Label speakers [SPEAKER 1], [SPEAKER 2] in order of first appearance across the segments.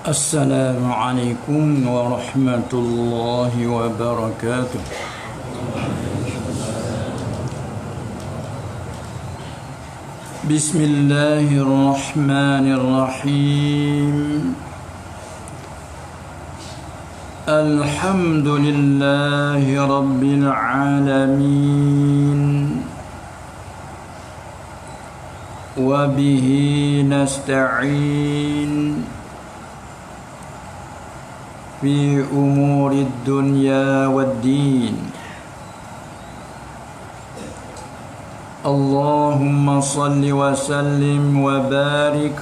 [SPEAKER 1] Assalamualaikum warahmatullahi wabarakatuh. Bismillahirrahmanirrahim. Alhamdulillahi rabbil alamin. Wa bihi nasta'in في أمور الدنيا والدين. اللهم صل وسلم وبارك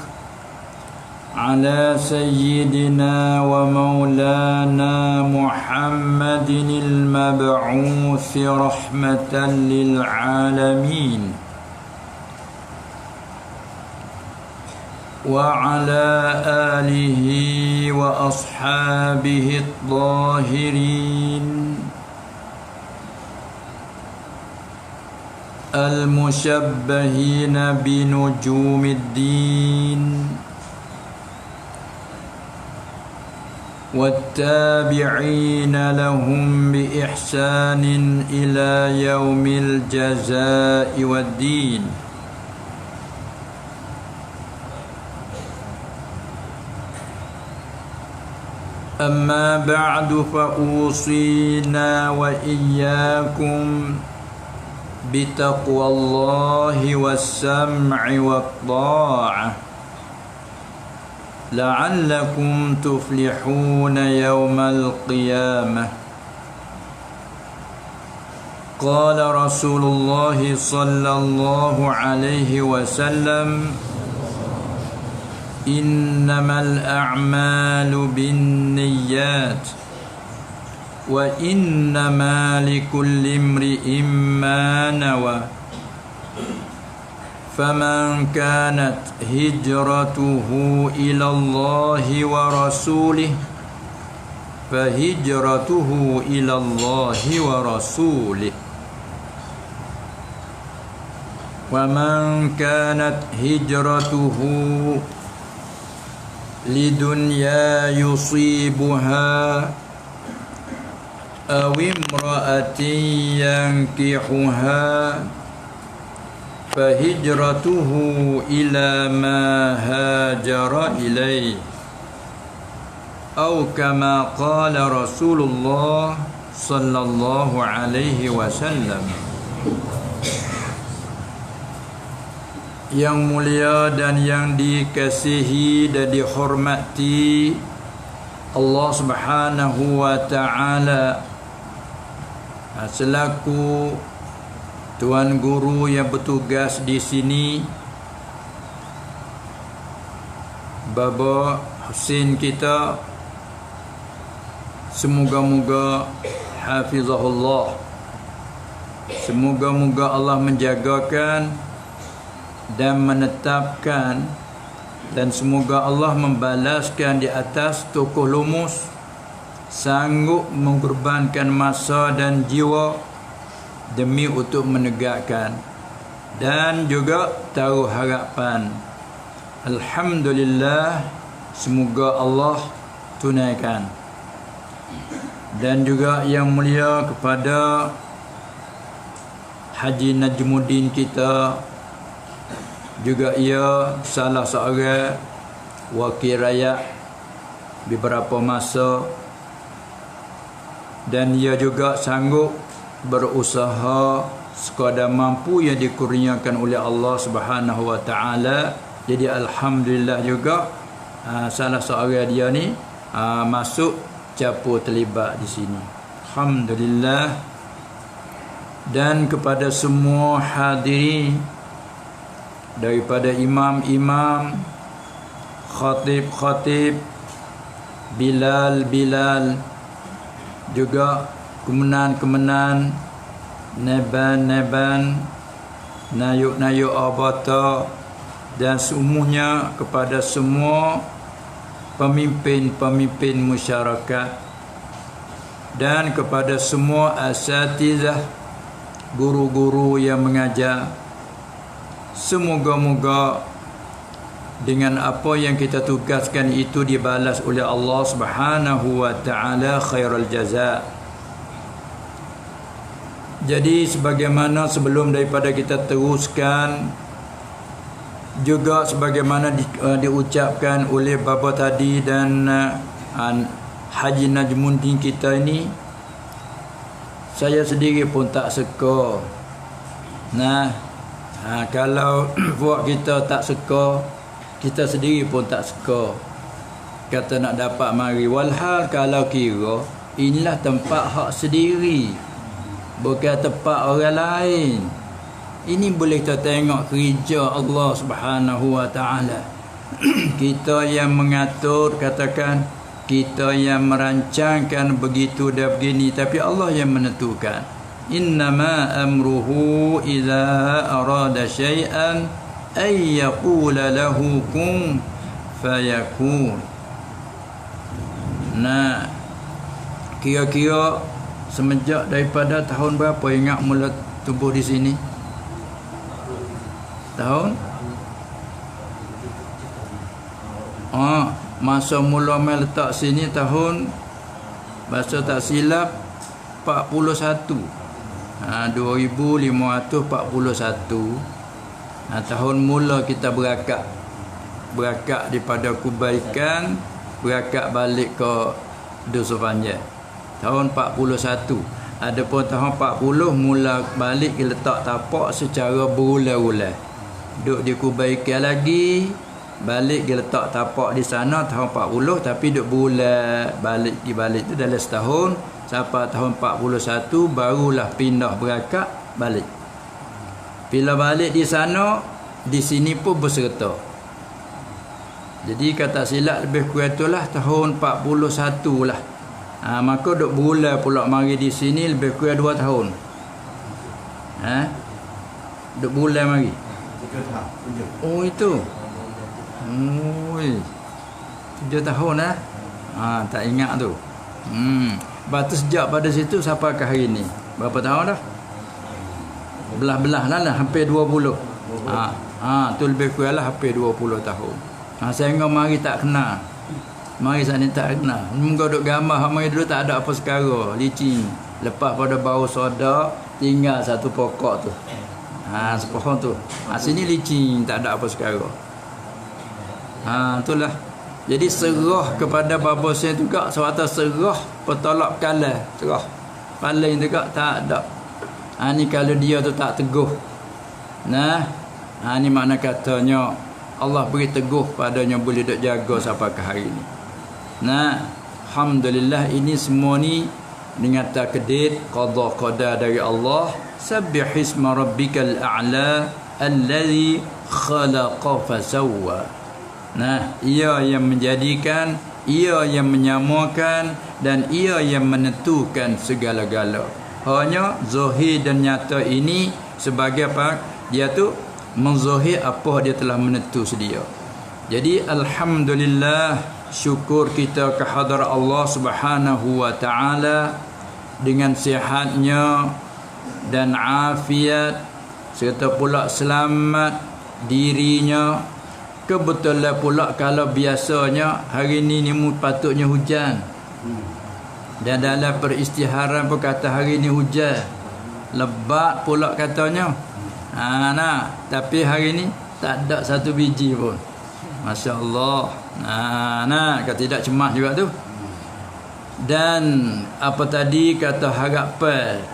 [SPEAKER 1] على سيدنا ومولانا محمد المبعوث رحمة للعالمين وعلى آله وأصحابه الطاهرين المشبهين بنجوم الدين والتابعين لهم بإحسان إلى يوم الجزاء والدين. أما بعد فأوصينا وإياكم بتقوى الله والسمع والطاعة لعلكم تفلحون يوم القيامة. قال رسول الله صلى الله عليه وسلم: إنما الأعمال بالنيات وإنما لكل امرئ ما نوى فمن كانت هجرته إلى الله ورسوله فهجرته إلى الله ورسوله ومن كانت هجرته لدنيا يصيبها أو امرأة ينكحها فهجرته إلى ما هاجر إليه أو كما قال رسول الله صلى الله عليه وسلم. Yang mulia dan yang dikasihi dan dihormati Allah Subhanahu wa taala, selaku tuan guru yang bertugas di sini, Baba Husin kita, semoga-moga hafizahullah, semoga-moga Allah menjagakan dan menetapkan, dan semoga Allah membalaskan di atas tokoh lumus sanggup mengorbankan masa dan jiwa demi untuk menegakkan dan juga taruh harapan. Alhamdulillah, semoga Allah tunaikan. Dan juga yang mulia kepada Haji Najmuddin kita, juga ia salah seorang wakil rakyat beberapa masa, dan ia juga sanggup berusaha sekadar mampu yang dikurniakan oleh Allah Subhanahu wa taala. Jadi alhamdulillah juga salah seorang dia ni masuk campur terlibat di sini. Alhamdulillah. Dan kepada semua hadirin, daripada imam-imam, khatib-khatib, bilal-bilal, juga kemenan-kemenan, neban-neban, nayuk-nayuk abata, dan seumumnya kepada semua pemimpin-pemimpin masyarakat dan kepada semua asatizah, guru-guru yang mengajar. Semoga-moga dengan apa yang kita tugaskan itu dibalas oleh Allah Subhanahu wa taala khairul jazaa. Jadi sebagaimana sebelum daripada kita teruskan, juga sebagaimana diucapkan oleh bapa tadi dan Haji Najmuddin kita ini, saya sendiri pun tak suka. Kalau buat kita tak suka, kita sendiri pun tak suka. Kata nak dapat mari. Walhal kalau kira inilah tempat hak sendiri, bukan tempat orang lain. Ini boleh kita tengok kerja Allah Subhanahu wa taala. Kita yang mengatur, katakan kita yang merancangkan begitu dan begini, tapi Allah yang menentukan. Innama amruhu idza arada syai'an ay yaqula lahu kun fayakun. Kira-kira semenjak daripada tahun berapa ingat mula tumbuh di sini? Tahun? Masa mula mai letak sini tahun, bahasa tak silap 41. 2541. Tahun mula kita berakak daripada kebaikan, berakak balik ke dosa panjang. Tahun 41. Adapun tahun 40 mula balik letak tapak secara berulang-ulang. Duduk di kebaikan lagi, balik dia letak tapak di sana tahun 40, tapi duduk berulang balik tu dalam setahun. Sampai tahun 41 barulah pindah berakak balik. Bila balik di sana, di sini pun berserta. Jadi kata silap lebih kurang itulah tahun 41 lah. Maka duk berulang pula mari di sini lebih kurang 2 tahun. Duk berulang mari.
[SPEAKER 2] 3 tahun.
[SPEAKER 1] Oh itu. 7 tahun lah. Tak ingat tu. Batu sejak pada situ sampai ke hari ni berapa tahun dah? Belah-belah lah hampir 20. Tu lebih kurang lah hampir 20 tahun. Sehingga mari tak kenal. Mari saat ni tak kenal. Moga duk gambar mari dulu tak ada apa sekarang, licin. Lepas pada bau soda tinggal satu pokok tu. Sepohon tu. Sini licin, tak ada apa sekarang. Itulah. Jadi serah kepada bapa saya juga, suatu serah petolak kalah, serah paling juga tak ada. Ni kalau dia tu tak teguh. Ni makna katanya Allah beri teguh padanya, boleh duk jaga sampai ke hari ni. Alhamdulillah, ini semua ni dengan takdir qada qada dari Allah. Sabbih isma rabbikal a'la allazi khalaqa fasawwa. Ia yang menjadikan, ia yang menyamakan, dan ia yang menentukan segala-gala. Hanya zahir dan nyata ini sebagai apa? Dia tu menzahir apa dia telah menentu sedia. Jadi alhamdulillah, syukur kita ke hadrat Allah Subhanahu wa taala dengan sihatnya dan afiat, serta pula selamat dirinya. Kebetulan pula kalau biasanya hari ni patutnya hujan. Dan dalam peristiharan pun kata hari ni hujan. Lebat pula katanya. Tapi hari ni tak ada satu biji pun. Masya Allah. Kata tidak cemas juga tu. Dan apa tadi kata harapan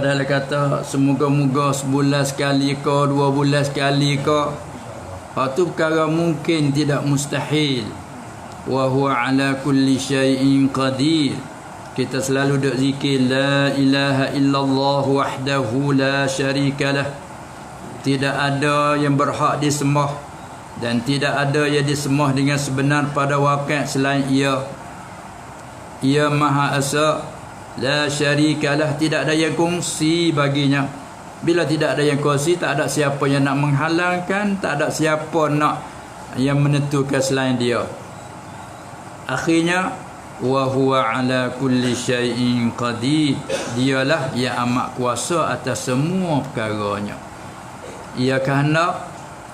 [SPEAKER 1] dalam kata semoga-moga sebulan sekali ke 2 bulan sekali ke. Itu perkara mungkin, tidak mustahil. Wa huwa ala kulli syai'in qadir. Kita selalu duk zikir la ilaha illallah wahdahu la syarikalah. Tidak ada yang berhak disembah dan tidak ada yang disembah dengan sebenar pada wakil selain ia. Ia Maha Esa, la syarikalah, tidak ada yang kongsi baginya. Bila tidak ada yang kongsi, tak ada siapa yang nak menghalangkan, tak ada siapa nak yang menentukan selain dia. Akhirnya wa huwa ala kulli syai'in qadir. Dialah yang amat kuasa atas semua perkaranya. Ia kehendak,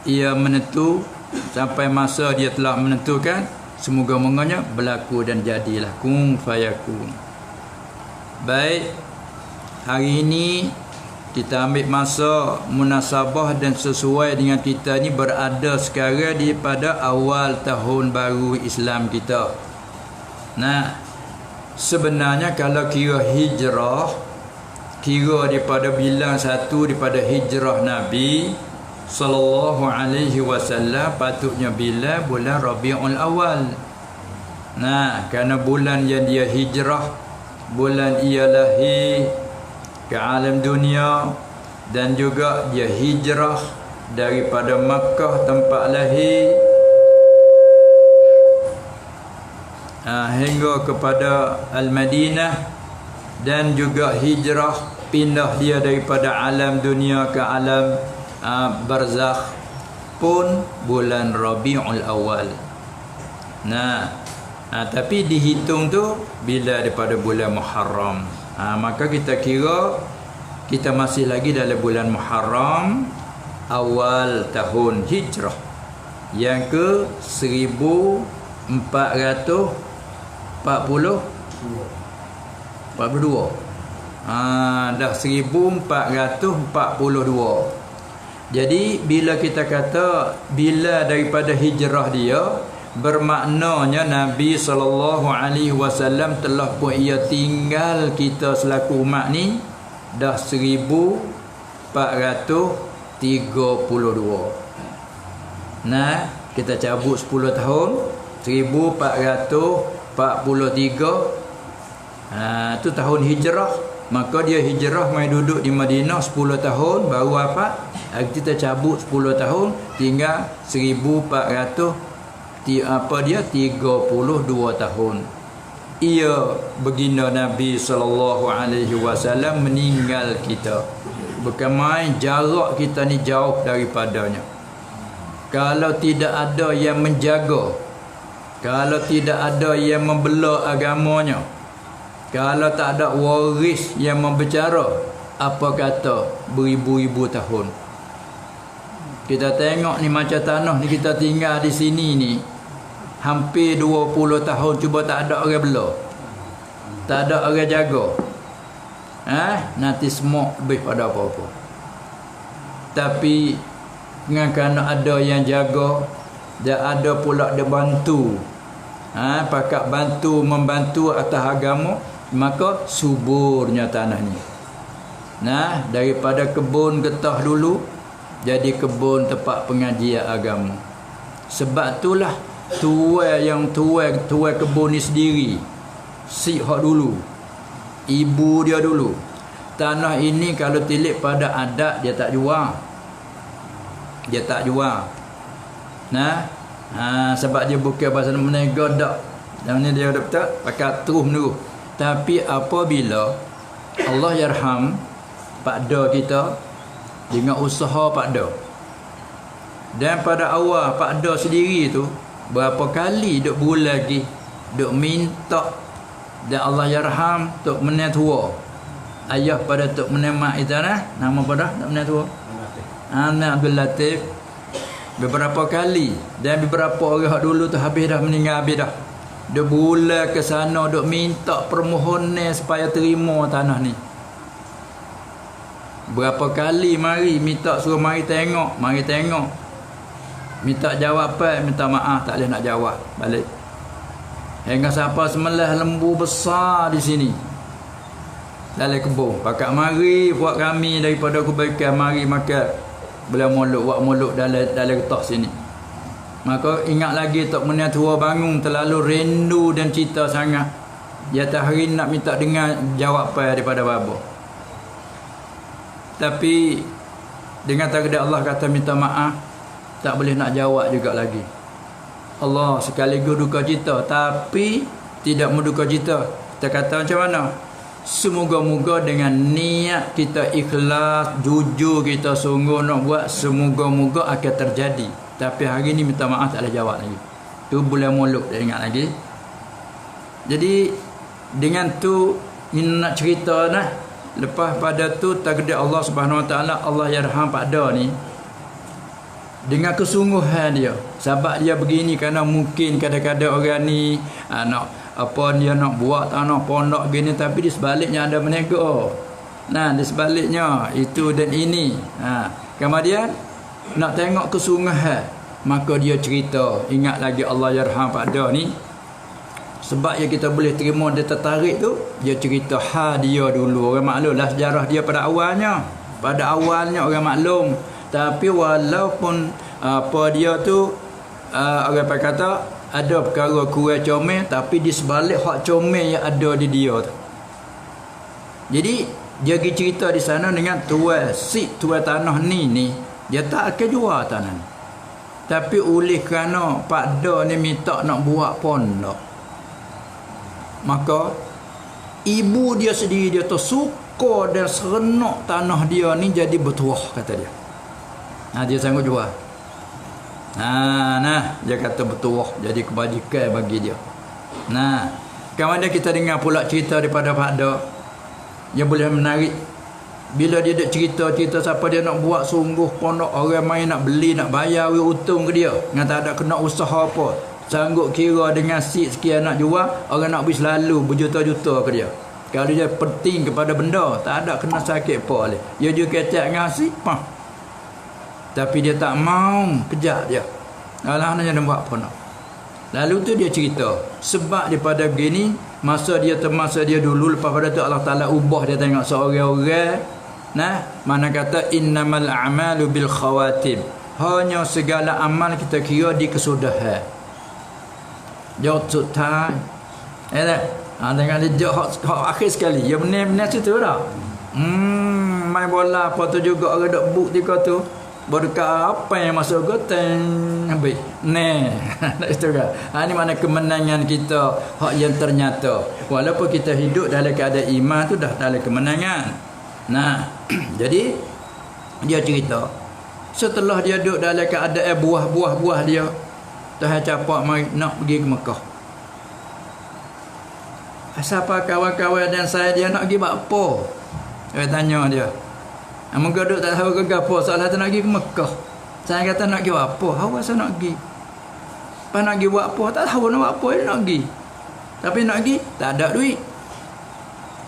[SPEAKER 1] ia menentu, sampai masa dia telah menentukan, semoga-moganya berlaku dan jadilah. Kun fayakun. Baik, hari ini kita ambil masa munasabah dan sesuai dengan kita ni berada sekarang di pada awal tahun baru Islam kita. Nah, sebenarnya kalau kira hijrah, kira daripada bilang satu daripada hijrah Nabi sallallahu alaihi wasallam, patutnya bila bulan Rabiul Awal. Nah, kerana bulan yang dia hijrah, bulan ia lahir ke alam dunia, dan juga dia hijrah daripada Makkah tempat lahir hingga kepada Al-Madinah, dan juga hijrah pindah dia daripada alam dunia ke alam barzakh pun bulan Rabiul Awal. Tapi dihitung tu bila daripada bulan Muharram. Maka kita kira kita masih lagi dalam bulan Muharram, awal tahun hijrah yang ke 1442. Dah 1442. Jadi bila kita kata bila daripada hijrah dia, bermaknanya Nabi SAW telah pun ia tinggal kita selaku umat ni dah 1432. Nah, kita cabut 10 tahun, 1443. Tu tahun hijrah. Maka dia hijrah mai duduk di Madinah 10 tahun, baru apa? Kita cabut 10 tahun, tinggal 32 tahun. Ia baginda Nabi SAW meninggal kita. Bukan main, jarak kita ni jauh daripadanya. Kalau tidak ada yang menjaga, kalau tidak ada yang membela agamanya, kalau tak ada waris yang membicara, apa kata beribu-ribu tahun. Kita tengok ni macam tanah ni kita tinggal di sini ni, hampir 20 tahun cuba tak ada orang bela, tak ada orang jaga, nanti semua lebih pada apa-apa. Tapi kerana ada yang jaga, dan ada pula dia bantu, pakat bantu membantu atas agama, maka suburnya tanah ni. Daripada kebun getah dulu jadi kebun tempat pengajian agama. Sebab itulah tuai kebun ni sendiri, si hak dulu, ibu dia dulu. Tanah ini kalau tilik pada adat dia tak jual. Dia tak jual. Sebab dia bukan bahasa menega dak. Dan ni dia betul pakai terus dulu. Tapi apabila Allah yarham pakda kita dengan usaha pakda, dan pada awal pakda sendiri tu berapa kali duk bulan lagi duk minta, dan Allah yarham Tok Menang tua, ayah pada Tok Menang Mak Izanah, nama pada Tok Menang tua Anak Abdul Latif, beberapa kali, dan beberapa orang dulu tu habis dah, meninggal habis dah, duk bulan ke sana duk minta permohonan supaya terima tanah ni. Berapa kali mari minta, suruh mari tengok, minta jawapan, minta maaf, tak boleh nak jawab balik. Hingga siapa semelah lembu besar di sini dalam kebun, pakat mari buat kami daripada kebaikan, mari makan belah mulut, buat mulut dalam getah sini. Maka ingat lagi Tok Menang tua bangun terlalu rindu dan cinta sangat, dia tak hari nak minta dengar jawapan daripada bapa. Tapi dengan takdir Allah kata minta maaf, tak boleh nak jawab juga lagi. Allah sekaligus duka cita, tapi tidak menduka cita. Kita kata macam mana? Semoga-moga dengan niat kita ikhlas, jujur kita sungguh nak buat, semoga-moga akan terjadi. Tapi hari ni minta maaf tak boleh jawab lagi. Tu bulan Muluk dia ingat lagi. Jadi dengan tu ni nak cerita nah. Lepas pada tu takdir Allah Subhanahu Wa Taala, Allah yarham pada ni dengan kesungguhan dia. Sebab dia begini kerana mungkin kadang-kadang orang ni nak apa dia nak buat tanah pondok gini, tapi di sebaliknya ada menego. Nah, di sebaliknya itu dan ini. Kemudian nak tengok kesungguhan, maka dia cerita. Ingat lagi Allah yarham pada ni. Sebab yang kita boleh terima dia tertarik tu, dia cerita dia dulu. Orang maklum lah sejarah dia pada awalnya. Pada awalnya orang maklum. Tapi walaupun apa dia tu orang kata ada perkara kurang comel, tapi di sebalik hak comel yang ada di dia tu. Jadi dia pergi cerita di sana dengan tuan tanah ni dia tak akan jual tanah ni. Tapi oleh kerana Pak Da ni minta nak buat pondok, maka ibu dia sendiri dia tu suka dan serenok tanah dia ni jadi bertuah, kata dia. Dia sanggup jual. Dia kata bertuah jadi kebajikan bagi dia. Kemudian kita dengar pula cerita daripada Pak Da yang boleh menarik. Bila dia duk cerita siapa dia nak buat sungguh pondok, orang main nak beli, nak bayar untung ke dia, dengan tak ada kena usaha apa, sanggup kira dengan sekian nak jual, orang nak beli selalu berjuta-juta ke dia. Kalau dia penting kepada benda, tak ada kena sakit apa oleh dia juga kecek ngasih tapi dia tak mau kejap dia. Alhamdulillah dia buat pondok. Lalu tu dia cerita sebab daripada begini, masa dia dulu, lepas pada tu Allah Taala ubah dia tengok seorang-orang mana kata innamal a'malu bil khawatim, hanya segala amal kita kira di kesudahan. Jauh sutai tengok dia jauh akhir sekali dia benar-benar situ dah. Main bola apa tu juga orang duk book tika tu berdekat apa yang masuk goteng habis itu kan. Ini mana kemenangan kita hak yang ternyata, walaupun kita hidup dalam keadaan iman tu dah dalam kemenangan. Jadi dia cerita setelah dia duduk dalam keadaan buah dia Tuhan capak mari nak pergi ke Mekah. Siapa kawan-kawan dan saya dia nak pergi buat apa? Saya tanya dia. Moga duk tak tahu ke apa, soalan tu nak pergi ke Mekah. Saya kata nak pergi buat apa? Awak saya nak pergi. Pas nak pergi buat apa? Tak tahu nak buat apa, dia nak pergi. Tapi nak pergi tak ada duit.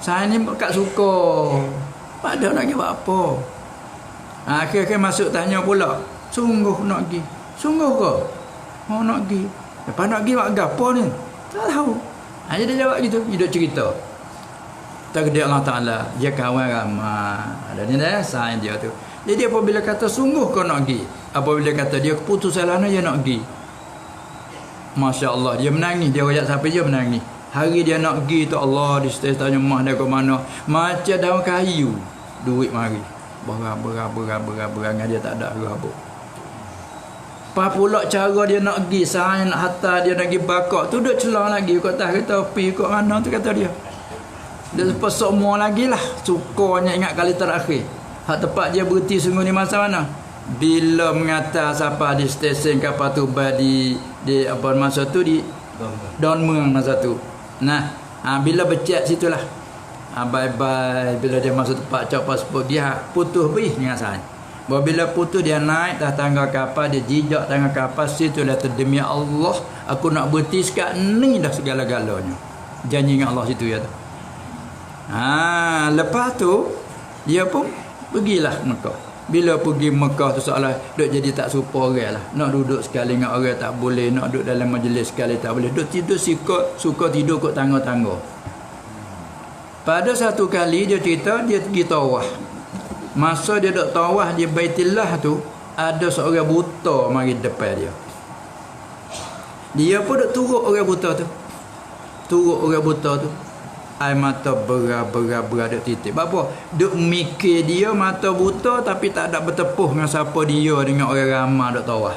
[SPEAKER 1] Saya ni kat suka. Tak ada nak pergi buat apa. Akhir-akhir masuk tanya pula, sungguh nak pergi? Sungguh ke? Mau nak pergi. Lepas nak pergi buat apa ni? Tak tahu. Dia jawab gitu, dia duk cerita. Takdir Allah Ta'ala, dia kawan ramai. Ada ni dah sayang dia tu. Jadi apabila kata sungguh kau nak pergi, apabila kata dia keputusan lah dia nak pergi, Masya Allah, dia menangis. Dia rajak sampai dia menangis. Hari dia nak pergi tu Allah, dia tanya mah dia ke mana, macam daun kayu, duit mari berat dia tak ada habuk. Pas pula cara dia nak pergi, saya nak hantar dia nak pergi bakak tu, duduk celah lagi kau tak kita pergi kat mana tu, kata dia. Dia sepesok semua lagi lah. Sukanya ingat kali terakhir. Hak tempat dia berhenti sungguh ni masa mana? Bila mengata siapa di stesen kapal tu di apa masa tu di Don Muang masa tu. Bila becek situlah. Bye-bye. Bila dia masuk tempat cak pasport dia putus pergi dengan saya. Bila putus dia naik dah tangga kapal, dia jijak tangga kapal, situlah demi Allah aku nak berhenti sekat ni dah segala-galanya. Janji dengan Allah situ ya tu. Lepas tu dia pun pergilah Mekah. Bila pergi Mekah tu soalan duk jadi tak serupa orang lah. Nak duduk sekali dengan orang tak boleh, nak duduk dalam majlis sekali tak boleh. Duk tidur suka tidur kat tangga-tangga. Pada satu kali dia cerita dia pergi tawaf. Masa dia duk tawaf di Baitillah tu, ada seorang buta mari depan dia. Dia pun duk turut orang buta tu. Air mata berat duk titik. Apa? Duk mikir dia mata buta tapi tak ada bertepuh dengan siapa dia dengan orang ramai duk tawaf.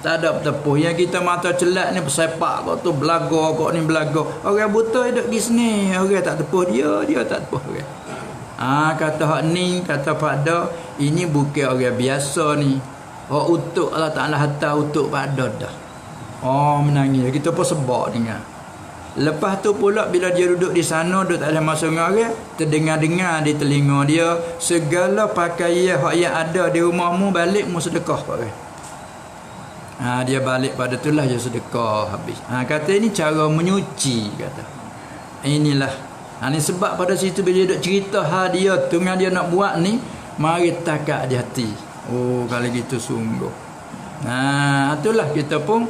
[SPEAKER 1] Tak ada tepuh. Yang kita mata celat ni bersepak kau tu belaga kau ni belaga. Orang buta hidup di sini. Orang tak tepuh dia tak tepuh orang. Kata hak ni, kata pada ini bukan orang biasa ni. Utuk Allah Ta'ala hantar utuk pada dah. Menangis. Kita pun sebab dengar. Lepas tu pula bila dia duduk di sana, duduk tak ada masa dengan orang, terdengar-dengar di telinga dia segala pakaian hak yang ada di rumahmu balik mu sedekah pak orang. Dia balik pada itulah dia sedekah habis. Kata ini cara menyuci kata. Inilah. Ni sebab pada situ bila dia duk cerita dia tu dengan dia nak buat ni, mari takak di hati. Kalau gitu sungguh. Itulah kita pun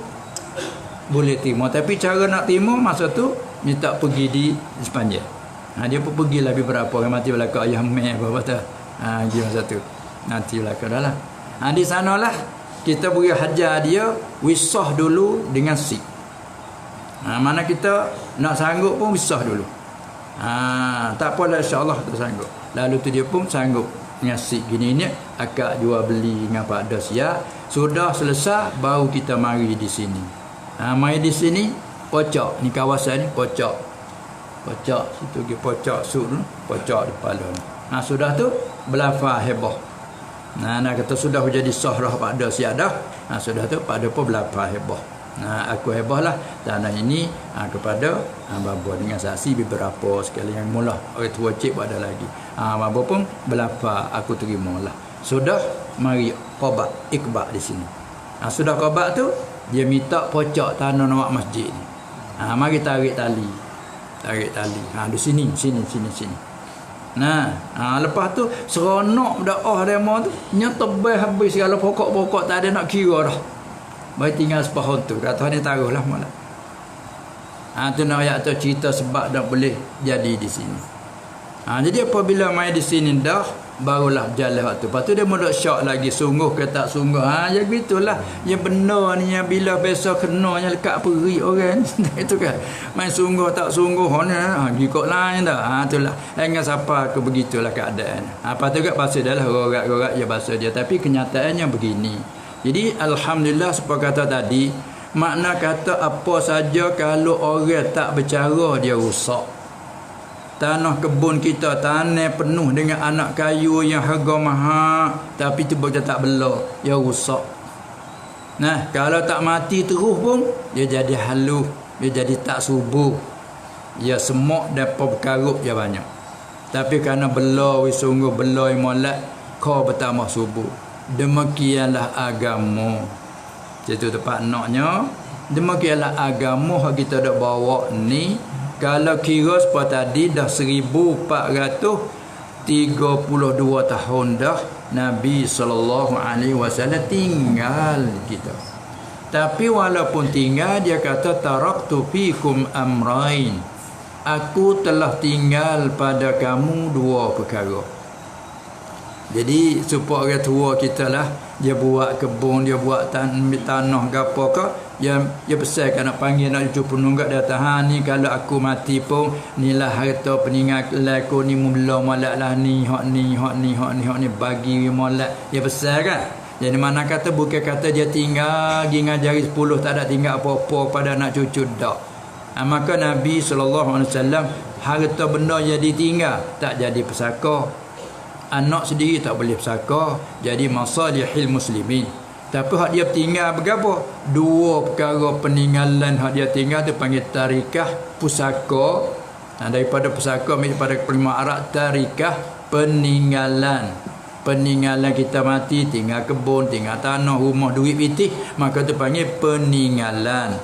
[SPEAKER 1] boleh terima. Tapi cara nak terima masa tu dia tak pergi di sepanjang. Dia pun pergi lebih berapa orang mati belakang ayah meh apa tu. Dia masa tu. Nanti belakang dah lah. Di sanalah kita beri hajar dia wisah dulu dengan sik. Mana kita nak sanggup pun wisah dulu. Tak apalah insya-Allah kita sanggup. Lalu tu dia pun sanggup dengan sik gini ni akak jual beli dengan Pak Das ya. Sudah selesai baru kita mari di sini. Mari di sini pocok ni kawasan ni pocok. Pocok situ ke pocok suk tu, pocok di kepala ni. Sudah tu belafaz hebah. Nak kata sudah jadi sahrah pada siadah. Sudah tu pada pun belafaz hebah. Aku hebah lah tanah ini kepada bapa dengan saksi beberapa sekali yang mula orang tua cik pada lagi. Bapa pun belafaz aku terimalah. Sudah mari qabat ikba di sini. Sudah qabat tu dia minta pocok tanah nawak masjid ni. Mari tarik tali. Di sini. Lepas tu seronok dakwah demo tu nyetebal habis segala pokok-pokok tak ada nak kira dah. Baik tinggal sepahun tu kata ni taruhlah malah. Tu nak ayat tu cerita sebab dah boleh jadi di sini. Jadi apabila mai di sini dah barulah berjalan waktu. Lepas tu dia mau dok syak lagi sungguh ke tak sungguh. Ya gitulah. Yang benar ni yang bila besok kenanya lekat peri orang itu kan. Main sungguh tak sungguh ni gikok lain dah. Itulah. Dengan siapa ke begitulah keadaan. Apa tu kat bahasa dah lah gorak-gorak je bahasa dia tapi kenyataannya begini. Jadi alhamdulillah seperti kata tadi, makna kata apa saja kalau orang tak bercara dia rusak. Tanah kebun kita tanah penuh dengan anak kayu yang harga mahal tapi tu dia tak bela, dia rusak. Kalau tak mati terus pun dia jadi halus, dia jadi tak subur. Dia semok dan perkarut dia banyak. Tapi kerana bela sungguh bela molat kau bertambah subur. Demikianlah agama. Itu tempat naknya. Demikianlah agama yang kita dak bawa ni. Kalau kira seperti tadi dah 1432 tahun dah Nabi SAW tinggal kita. Tapi walaupun tinggal dia kata taraktu fikum amrain. Aku telah tinggal pada kamu dua perkara. Jadi supaya orang tua kita lah dia buat kebun, dia buat tanah ke apa ke, dia pesan nak panggil nak cucu penunggak dia tahan ni kalau aku mati pun nilah harta peninggalan aku ni mula molek lah ni hak ni bagi molek. Dia pesan kan. Jadi mana kata bukan kata dia tinggal pergi ngajari 10 tak ada tinggal apa-apa pada anak cucu dak. Maka Nabi SAW harta benda yang ditinggal tak jadi pesaka. Anak sendiri tak boleh pesaka. Jadi masalihil muslimin. Tapi hak dia tinggal berapa? Dua perkara peninggalan hak dia tinggal tu panggil tarikah pusaka. Daripada pusaka daripada kelima Arab tarikah peninggalan. Peninggalan kita mati tinggal kebun, tinggal tanah, rumah, duit pitih, maka tu panggil peninggalan.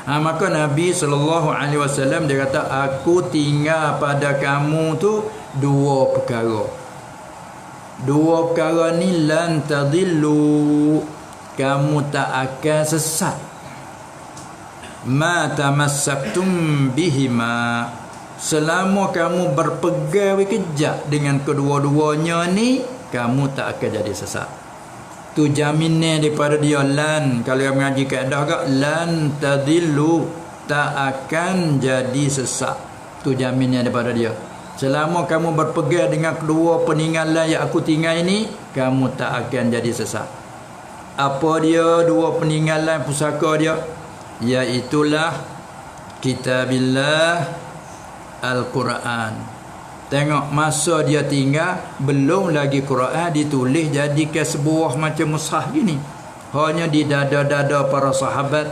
[SPEAKER 1] Maka Nabi SAW dia kata aku tinggal pada kamu tu dua perkara. Dua perkara ni lan tadillu, kamu tak akan sesat. Ma tamassaktum bihima, selama kamu berpegang kejap dengan kedua-duanya ni, kamu tak akan jadi sesat. Tu jaminnya daripada dia lan. Kalau yang mengaji kaedah agak lan tadillu, tak akan jadi sesat. Tu jaminnya daripada dia. Selama kamu berpegang dengan kedua peninggalan yang aku tinggal ini, kamu tak akan jadi sesat. Apa dia dua peninggalan pusaka dia? Iaitulah kitabillah, Al-Quran. Tengok masa dia tinggal belum lagi Quran ditulis jadi ke sebuah macam mushaf gini. Hanya di dada-dada para sahabat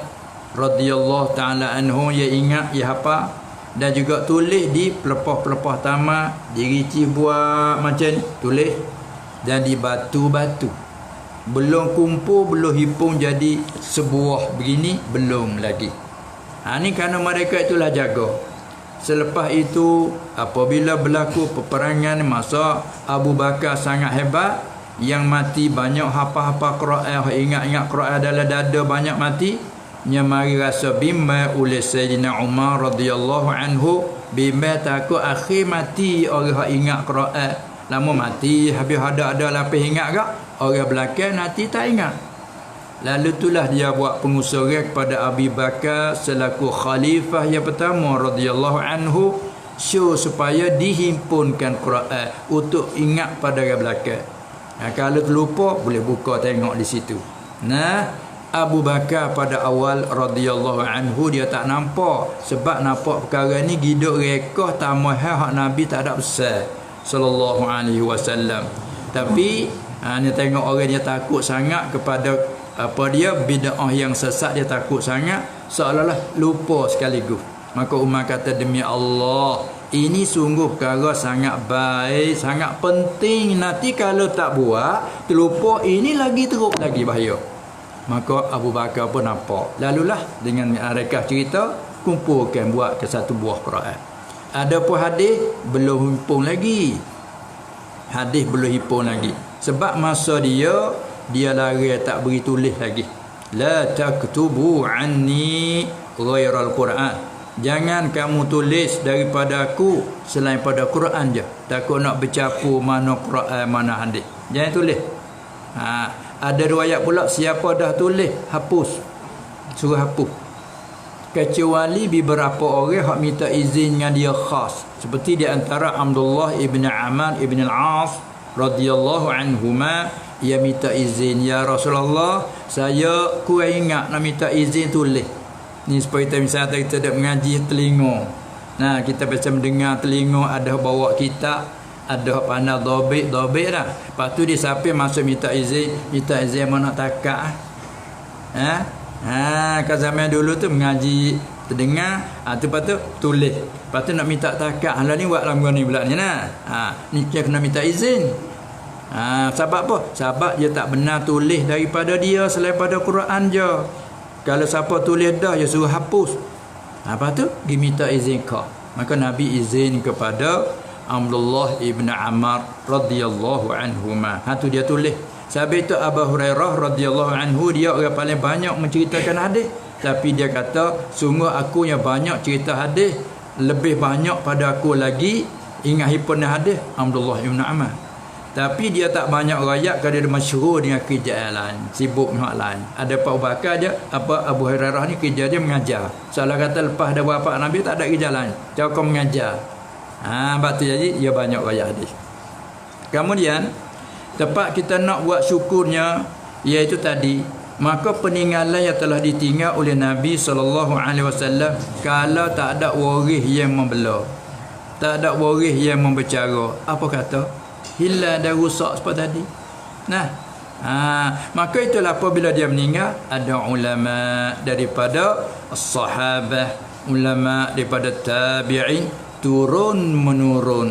[SPEAKER 1] radhiyallahu taala anhu, ia ingat, ia hafal, dan juga tulis di pelepah-pelepah tamat, dirici buat macam ni, tulis, dan di batu-batu. Belum kumpul, belum hipung jadi sebuah begini, belum lagi. Ni kerana mereka itulah jaga. Selepas itu apabila berlaku peperangan masa Abu Bakar sangat hebat, yang mati banyak hafal-hafal Quran, ingat-ingat Quran dalam dada banyak mati, nya mari rasa bimbang oleh Sayyidina Umar radhiyallahu anhu, bimbang takut akhir mati orang ingat Quran, lama mati habis ada lapis ingat gak, orang belakang nanti tak ingat. Lalu itulah dia buat pengusuran kepada Abu Bakar selaku khalifah yang pertama radhiyallahu anhu, supaya dihimpunkan Quran untuk ingat pada orang belakang. Kalau terlupa boleh buka tengok di situ. Abu Bakar pada awal radhiyallahu anhu dia tak nampak, sebab nampak perkara ni giduk rekah tamah hak Nabi tak ada besar sallallahu alaihi wasallam. Tapi ni tengok orang dia takut sangat kepada apa dia bid'ah yang sesat, dia takut sangat seolah-olah lupa sekaligus. Maka Umar kata, demi Allah, ini sungguh perkara sangat baik, sangat penting. Nanti kalau tak buat terlupa, ini lagi teruk lagi bahaya. Maka Abu Bakar pun nampak. Lalulah dengan mereka cerita, kumpulkan buat ke satu buah Quran. Ada pun hadis belum himpun lagi. Hadis belum himpun lagi. Sebab masa dia lari tak beri tulis lagi. La taktubu anni ghairal Quran. Jangan kamu tulis daripada aku selain pada Quran je. Takut nak bercampur mana Quran mana hadis. Jangan tulis. Ada riwayat pula siapa dah tulis hapus. Suruh hapus. Kecuali beberapa orang hak minta izin dengan dia khas. Seperti di antara Abdullah ibn Amr ibn al-As radhiyallahu anhuma, ia minta izin, ya Rasulullah, saya kurang ingat nak minta izin tulis. Ni supaya kita misalnya kita ada mengaji telinga. Kita biasa mendengar telinga, ada bawa kitab, ada pandai dobik dah. Lepas tu dia siapa masuk minta izin mana takak. Kalau zaman dulu tu mengaji terdengar, lepas tu tulis. Lepas tu nak minta takak, hala ni buat lagu ni pula ni ni dia kena minta izin. Sebab apa? Sebab dia tak benar tulis daripada dia selain pada Quran je. Kalau siapa tulis dah, dia suruh hapus. Lepas tu dia minta izin kau. Maka Nabi izin kepada Abdullah ibn Amr radhiyallahu anhuma. Tu dia tulis. Sebab itu Abu Hurairah radhiyallahu anhu, dia orang paling banyak menceritakan hadis. Tapi dia kata, sungguh aku yang banyak cerita hadis, lebih banyak pada aku lagi ingat hipun hadis Abdullah ibn Amr. Tapi dia tak banyak rakyat kerana dia masyhur dengan kerja lain, sibuk dengan lain. Ada Pak Bakar je, Abu Hurairah ni kerja dia mengajar. Salah kata lepas ada wafat Nabi tak ada kerja lain, cakap mengajar. Sebab tu jadi dia banyak rakyat hadis. Kemudian tempat kita nak buat syukurnya iaitu tadi, maka peninggalan yang telah ditinggal oleh Nabi SAW, kalau tak ada waris yang membela, tak ada waris yang membicara, apa kata? Hilang dan rusak seperti tadi. Maka itulah apabila dia meninggal, ada ulama daripada sahabah, ulama daripada tabi'in, turun menurun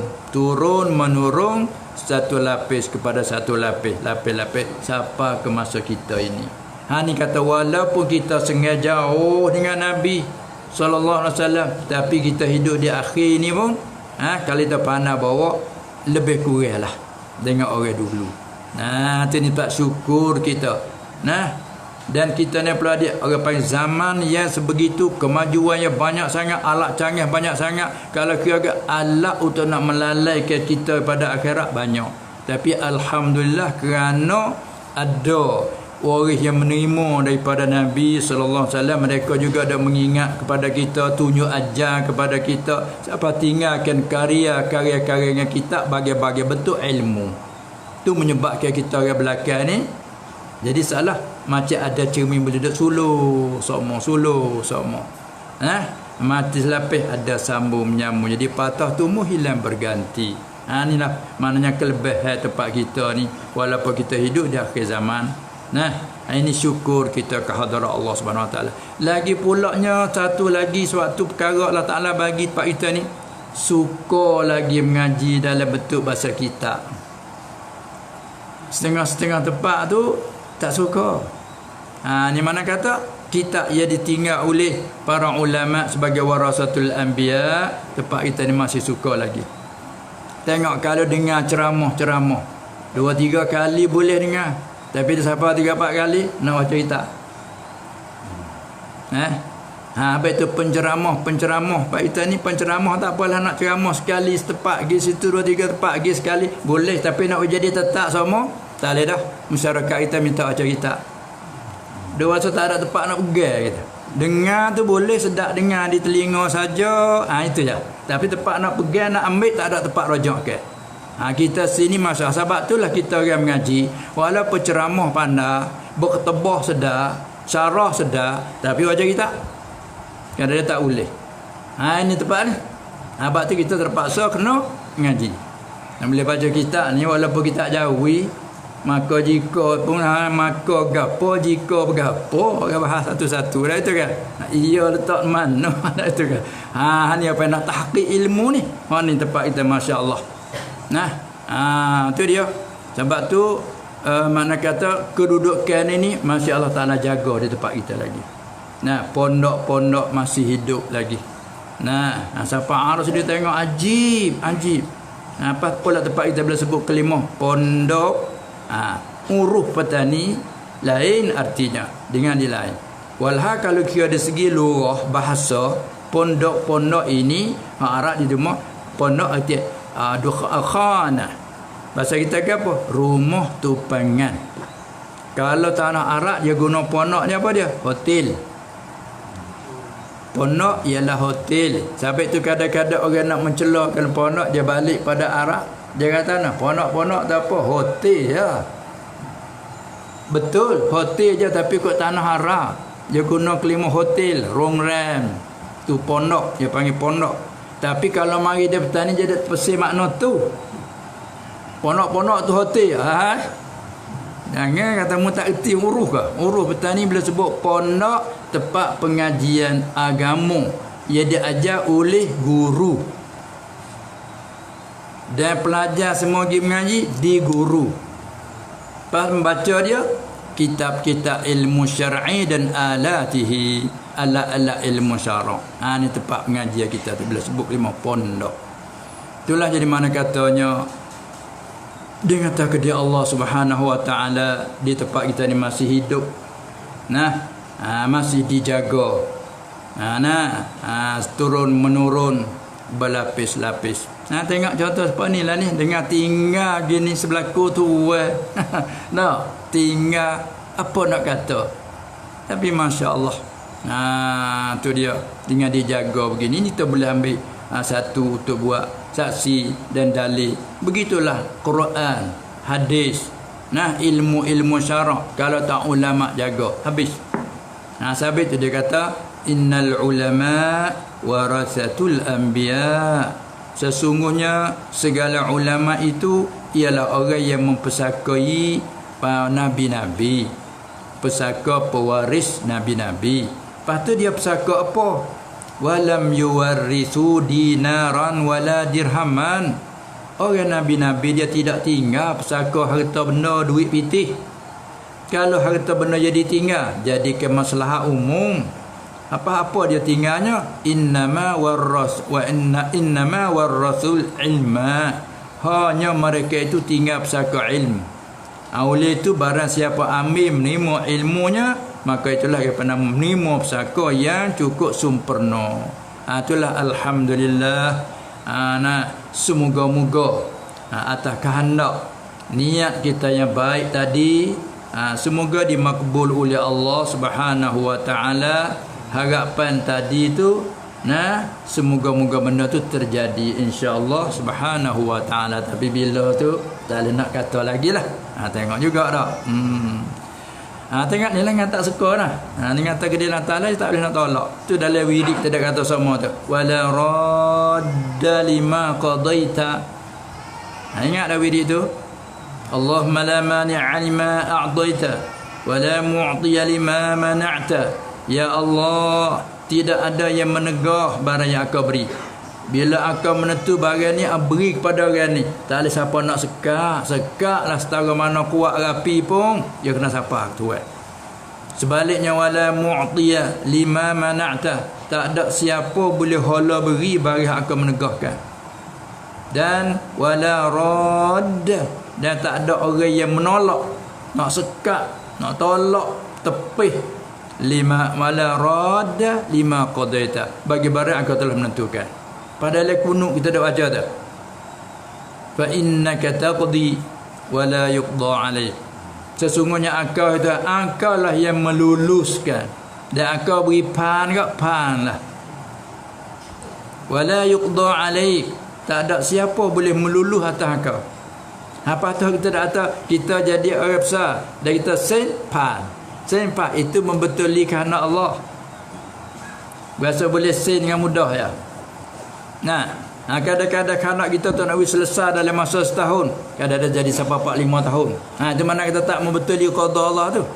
[SPEAKER 1] satu lapis kepada satu lapis sampai ke masa kita ini. Ni kata walaupun kita sengaja jauh dengan Nabi sallallahu alaihi wasallam, tapi kita hidup di akhir ni pun kalau kita pandai bawa lebih kurang lah dengan orang dulu. Tu ni tak syukur kita. Dan kita ni pula dia orang panggil zaman yang sebegitu, kemajuannya banyak sangat, alat canggih banyak sangat. Kalau kira alat untuk nak melalaikan kita pada akhirat banyak. Tapi alhamdulillah kerana ada waris yang menerima daripada Nabi sallallahu alaihi wasallam, mereka juga ada mengingat kepada kita, tunjuk ajar kepada kita, siapa tinggalkan karya-karya kita bagi-bagi bentuk ilmu. Tu menyebabkan kita orang belakang ni Jadi salah macam ada cermin boleh duduk suluh sokmo. Mati selapis ada sambung menyambung. Jadi patah tumbuh hilang berganti. Inilah maknanya kelebihan tempat kita ni walaupun kita hidup di akhir zaman. Ini syukur kita ke hadirat Allah Subhanahu Wa Taala. Lagi pulaknya satu lagi suatu perkara Allah Taala bagi tempat kita ni, suka lagi mengaji dalam bentuk bahasa kitab. Setengah-setengah tempat tu tak suka. Ni mana kata kitab ia ditinggal oleh para ulama sebagai warasatul anbiya, tempat kita ni masih suka lagi. Tengok kalau dengar ceramah 2-3 kali boleh dengar, tapi dia siapa 3-4 kali nak baca kitab. Habis tu penceramah Pak kita ni penceramah tak apalah, nak ceramah sekali setepak pergi situ 2-3 tempat pergi sekali boleh, tapi nak jadi tetap sama tak boleh dah. Masyarakat kita minta baca kitab. Dia rasa tak ada tempat nak pegang kita. Dengar tu boleh sedap dengar di telinga saja, itu je. Tapi tempat nak pegang nak ambil tak ada tempat rojak ke. Kita sini masalah. Sebab itulah kita orang mengaji walaupun ceramah pandai, berketebah sedap, syarah sedap, tapi wajah kita kadang dia tak boleh. Ini tempat ni. Sebab tu kita terpaksa kena mengaji. Dan bila baca kitab ni walaupun kita jauhi, maka jika pun maka gapo jika bergapo bahas satu-satu dah itu kan. Ia letak mana itu kan. Ni apa nak tahqiq ilmu ni. Ni tempat kita masya-Allah. Tu dia. Sebab tu makna kata kedudukan ini masya Allah Taala jaga di tempat kita lagi. Pondok-pondok masih hidup lagi. Siapa harus dia tengok ajib. Apa pula tempat kita boleh sebut kelimah pondok. Uruh petani lain artinya dengan di lain. Walha kalau kira dari segi lurah bahasa, pondok-pondok ini Arab di rumah pondok arti khana. Bahasa kita ke apa? Rumah tupangan. Kalau tanah Arab dia guna pondok ni apa dia? Hotel. Pondok ialah hotel. Sampai tu kadang-kadang orang nak mencelakkan pondok, dia balik pada Arab. Dia kata pondok-pondok tak apa, hotel je. Betul, hotel je tapi kot tanah Arab. Dia guna kelima hotel, rongram. Tu pondok, dia panggil pondok. Tapi kalau mari dia bertani dia ada pesih makna tu. Pondok-pondok tu hotel. Jangan kata mu tak erti uruh ke? Uruh bertani bila sebut pondok, tempat pengajian agama. Ia diajar oleh guru. Dan pelajar semua pergi mengaji di guru. Pas membaca dia kitab-kitab ilmu syar'i dan alatihi, alat-alat ilmu syara'. Ni tempat pengajian kita tu bila sebut 5 pondok. Itulah jadi mana katanya dengan takdir dia Allah Subhanahu Wa Taala di tempat kita ni masih hidup. Masih dijaga. Turun menurun berlapis-lapis. Tengok contoh seperti ni lah ni. Dengar tinggal gini sebelaku tu. Tinggal apa nak kata. Tapi Masya Allah. Tu dia. Tinggal dijaga begini. Ini kita boleh ambil satu untuk buat saksi dan dalil. Begitulah Quran, hadis. Ilmu-ilmu syarak. Kalau tak ulama jaga, habis. Sabit tu dia kata, innal ulama warasatul anbiya. Sesungguhnya segala ulama itu ialah orang yang mempesakai para nabi-nabi, pesaka pewaris nabi-nabi. Lepas tu dia pesaka apa? Walam yuwarrithu dinaran wala dirhaman. Orang nabi-nabi dia tidak tinggal pesaka harta benda duit pitih. Kalau harta benda jadi tinggal, jadi ke maslahat umum. Apa-apa dia tinggalnya, innama warrasul ilma. Hanya mereka itu tinggal pesaka ilmu. Oleh itu barang siapa ambil menerima ilmunya, maka itulah yang pernah menerima pesaka yang cukup sempurna. Itulah alhamdulillah. Semoga-moga atas kehendak niat kita yang baik tadi, semoga dimakbul oleh Allah Subhanahu Wa Taala. Harapan tadi tu, semoga-moga benda tu terjadi insya-Allah Subhanahu Wa Taala. Tapi bila tu tak boleh nak kata lagi lah. Tengok juga dah. Tengok ni lah yang tak suka lah. Ni kata ke dia Ta'ala tak boleh nak tolak. Tu dalam wirid kita dah kata semua tu. Wala radda lima qadaita. Ingat dah wirid tu? Allahumma la mani'a lima a'daita wa la mu'tiya lima mana'ta. Ya Allah, tidak ada yang menegah barang yang Engkau beri. Bila Engkau menentu barang ni, beri kepada orang ni. Tak ada siapa nak sekak lah setara mana kuat rapi pun, dia kena siapa tuan. Sebaliknya wala mu'tiya lima mana'ta. Tak ada siapa boleh hala beri barang yang Engkau menegahkan. Dan wala radd, dan tak ada orang yang menolak, nak sekak, nak tolak, tepih lima wala radda lima qadaita, bagi barang Engkau telah menentukan. Padahal kunut kita dah baca dah. Fa innaka taqdi wa la yuqda alaik. Sesungguhnya Engkau itu, Engkau lah yang meluluskan, dan Engkau beri pan lah. Wa la yuqda alaik, tak ada siapa boleh meluluh atas Engkau. Apa tu kita dah kata kita jadi orang besar dan kita sen pan itu membetuli kehendak Allah. Biasa boleh sen dengan mudah ya. Nah, kadang-kadang kanak kita tu nak selesai dalam masa setahun, kadang-kadang jadi sampai 4-5 tahun. Itu mana kita tak membetuli qada Allah tu.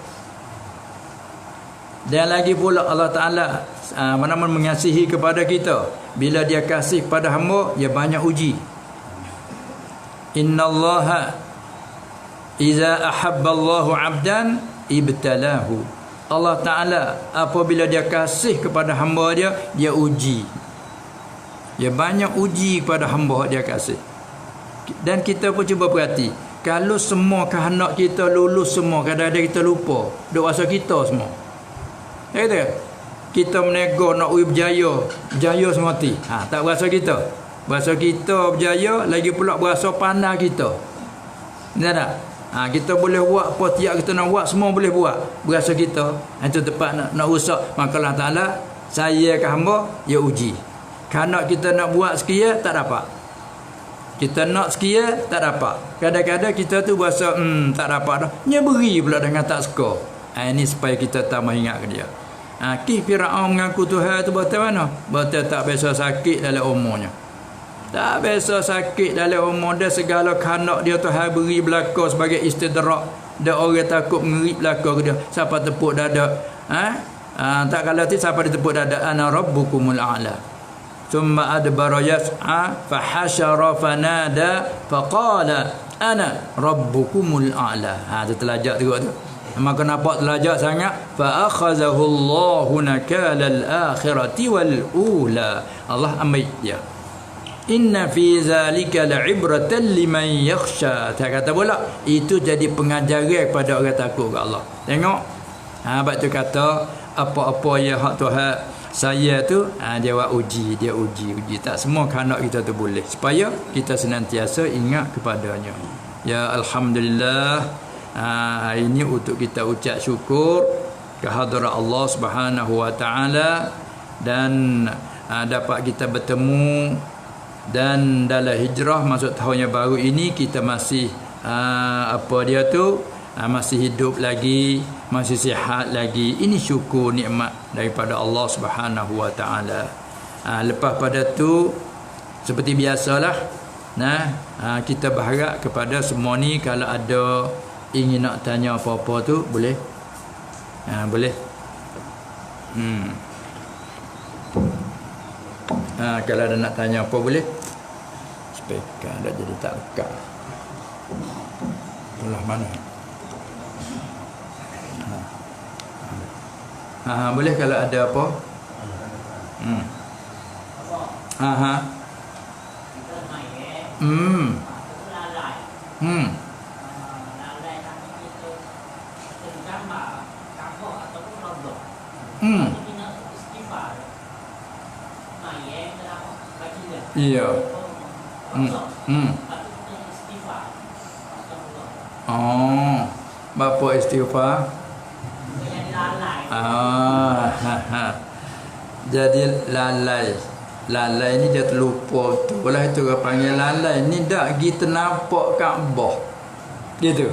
[SPEAKER 1] Dan lagi pula Allah Ta'ala mana-mana mengasihi kepada kita. Bila dia kasih kepada hamba, dia banyak uji. Innallaha iza ahabba Allahu 'abdan ibtalahu. Allah Ta'ala apabila dia kasih kepada hamba dia uji. Dia banyak uji kepada hamba dia kasih. Dan kita pun cuba perhati, kalau semua kehendak kita lulus semua, kadang-kadang kita lupa duk rasa kita semua. Kata kita menego nak berjaya semua mati. Tak berasa kita. Berasa kita berjaya, lagi pula berasa pandai kita. Betul tak? Kita boleh buat apa tiap kita nak buat, semua boleh buat. Berasa kita. Itu tepat nak rusak. Maka Allah Ta'ala saya ke hamba, dia uji. Kanak kita nak buat sekia, tak dapat. Kita nak sekia, tak dapat. Kadang-kadang kita tu berasa tak dapat dah. Dia beri pula dengan tak suka. Ini supaya kita tambah ingat ke dia. Fir'aun mengaku Tuhan tu betul mana? Betul tak biasa sakit dalam umurnya. Tak biasa sakit dalam umur dia, segala kanak dia Tuhan beri belaka sebagai istidrak. Dia orang takut mengerik belaka ke dia. Siapa tepuk dada? Tak kalau tu siapa ditepuk dada? Ana rabbukumul a'la. Thumma adbara yas'a fahasyara fanada faqala ana rabbukumul a'la. Itu telajak tu. Maka nampak telajak sangat. Fa akhazahu Allahu nakalal akhirati wal ula. Allah ambil dia. Inna fi zalika la'ibratan liman yakhsha. Tak kata pula itu jadi pengajaran kepada orang takut ke Allah. Tengok. Sebab tu kata apa-apa yang hak Tuhan saya tu dia buat uji, dia uji. Tak semua kanak kita tu boleh, supaya kita senantiasa ingat kepadanya. Ya alhamdulillah, hari ini untuk kita ucap syukur kehadrat Allah Subhanahu wa taala, dan dapat kita bertemu. Dan dalam hijrah masuk tahun yang baru ini, kita masih masih hidup lagi, masih sihat lagi. Ini syukur nikmat daripada Allah Subhanahu wa taala. Lepas pada tu, seperti biasalah, kita berharap kepada semua ni, kalau ada ingin nak tanya apa-apa tu boleh. Boleh. Kalau ada nak tanya apa boleh. Speaker dah jadi tak lekat. Belah mana? Boleh kalau ada apa? Iya. Bapa istighfar. Jadi lalai ni dia terlupa tu. Bolah itu orang panggil lalai ni, dak kita nampak Kaabah. Gitu.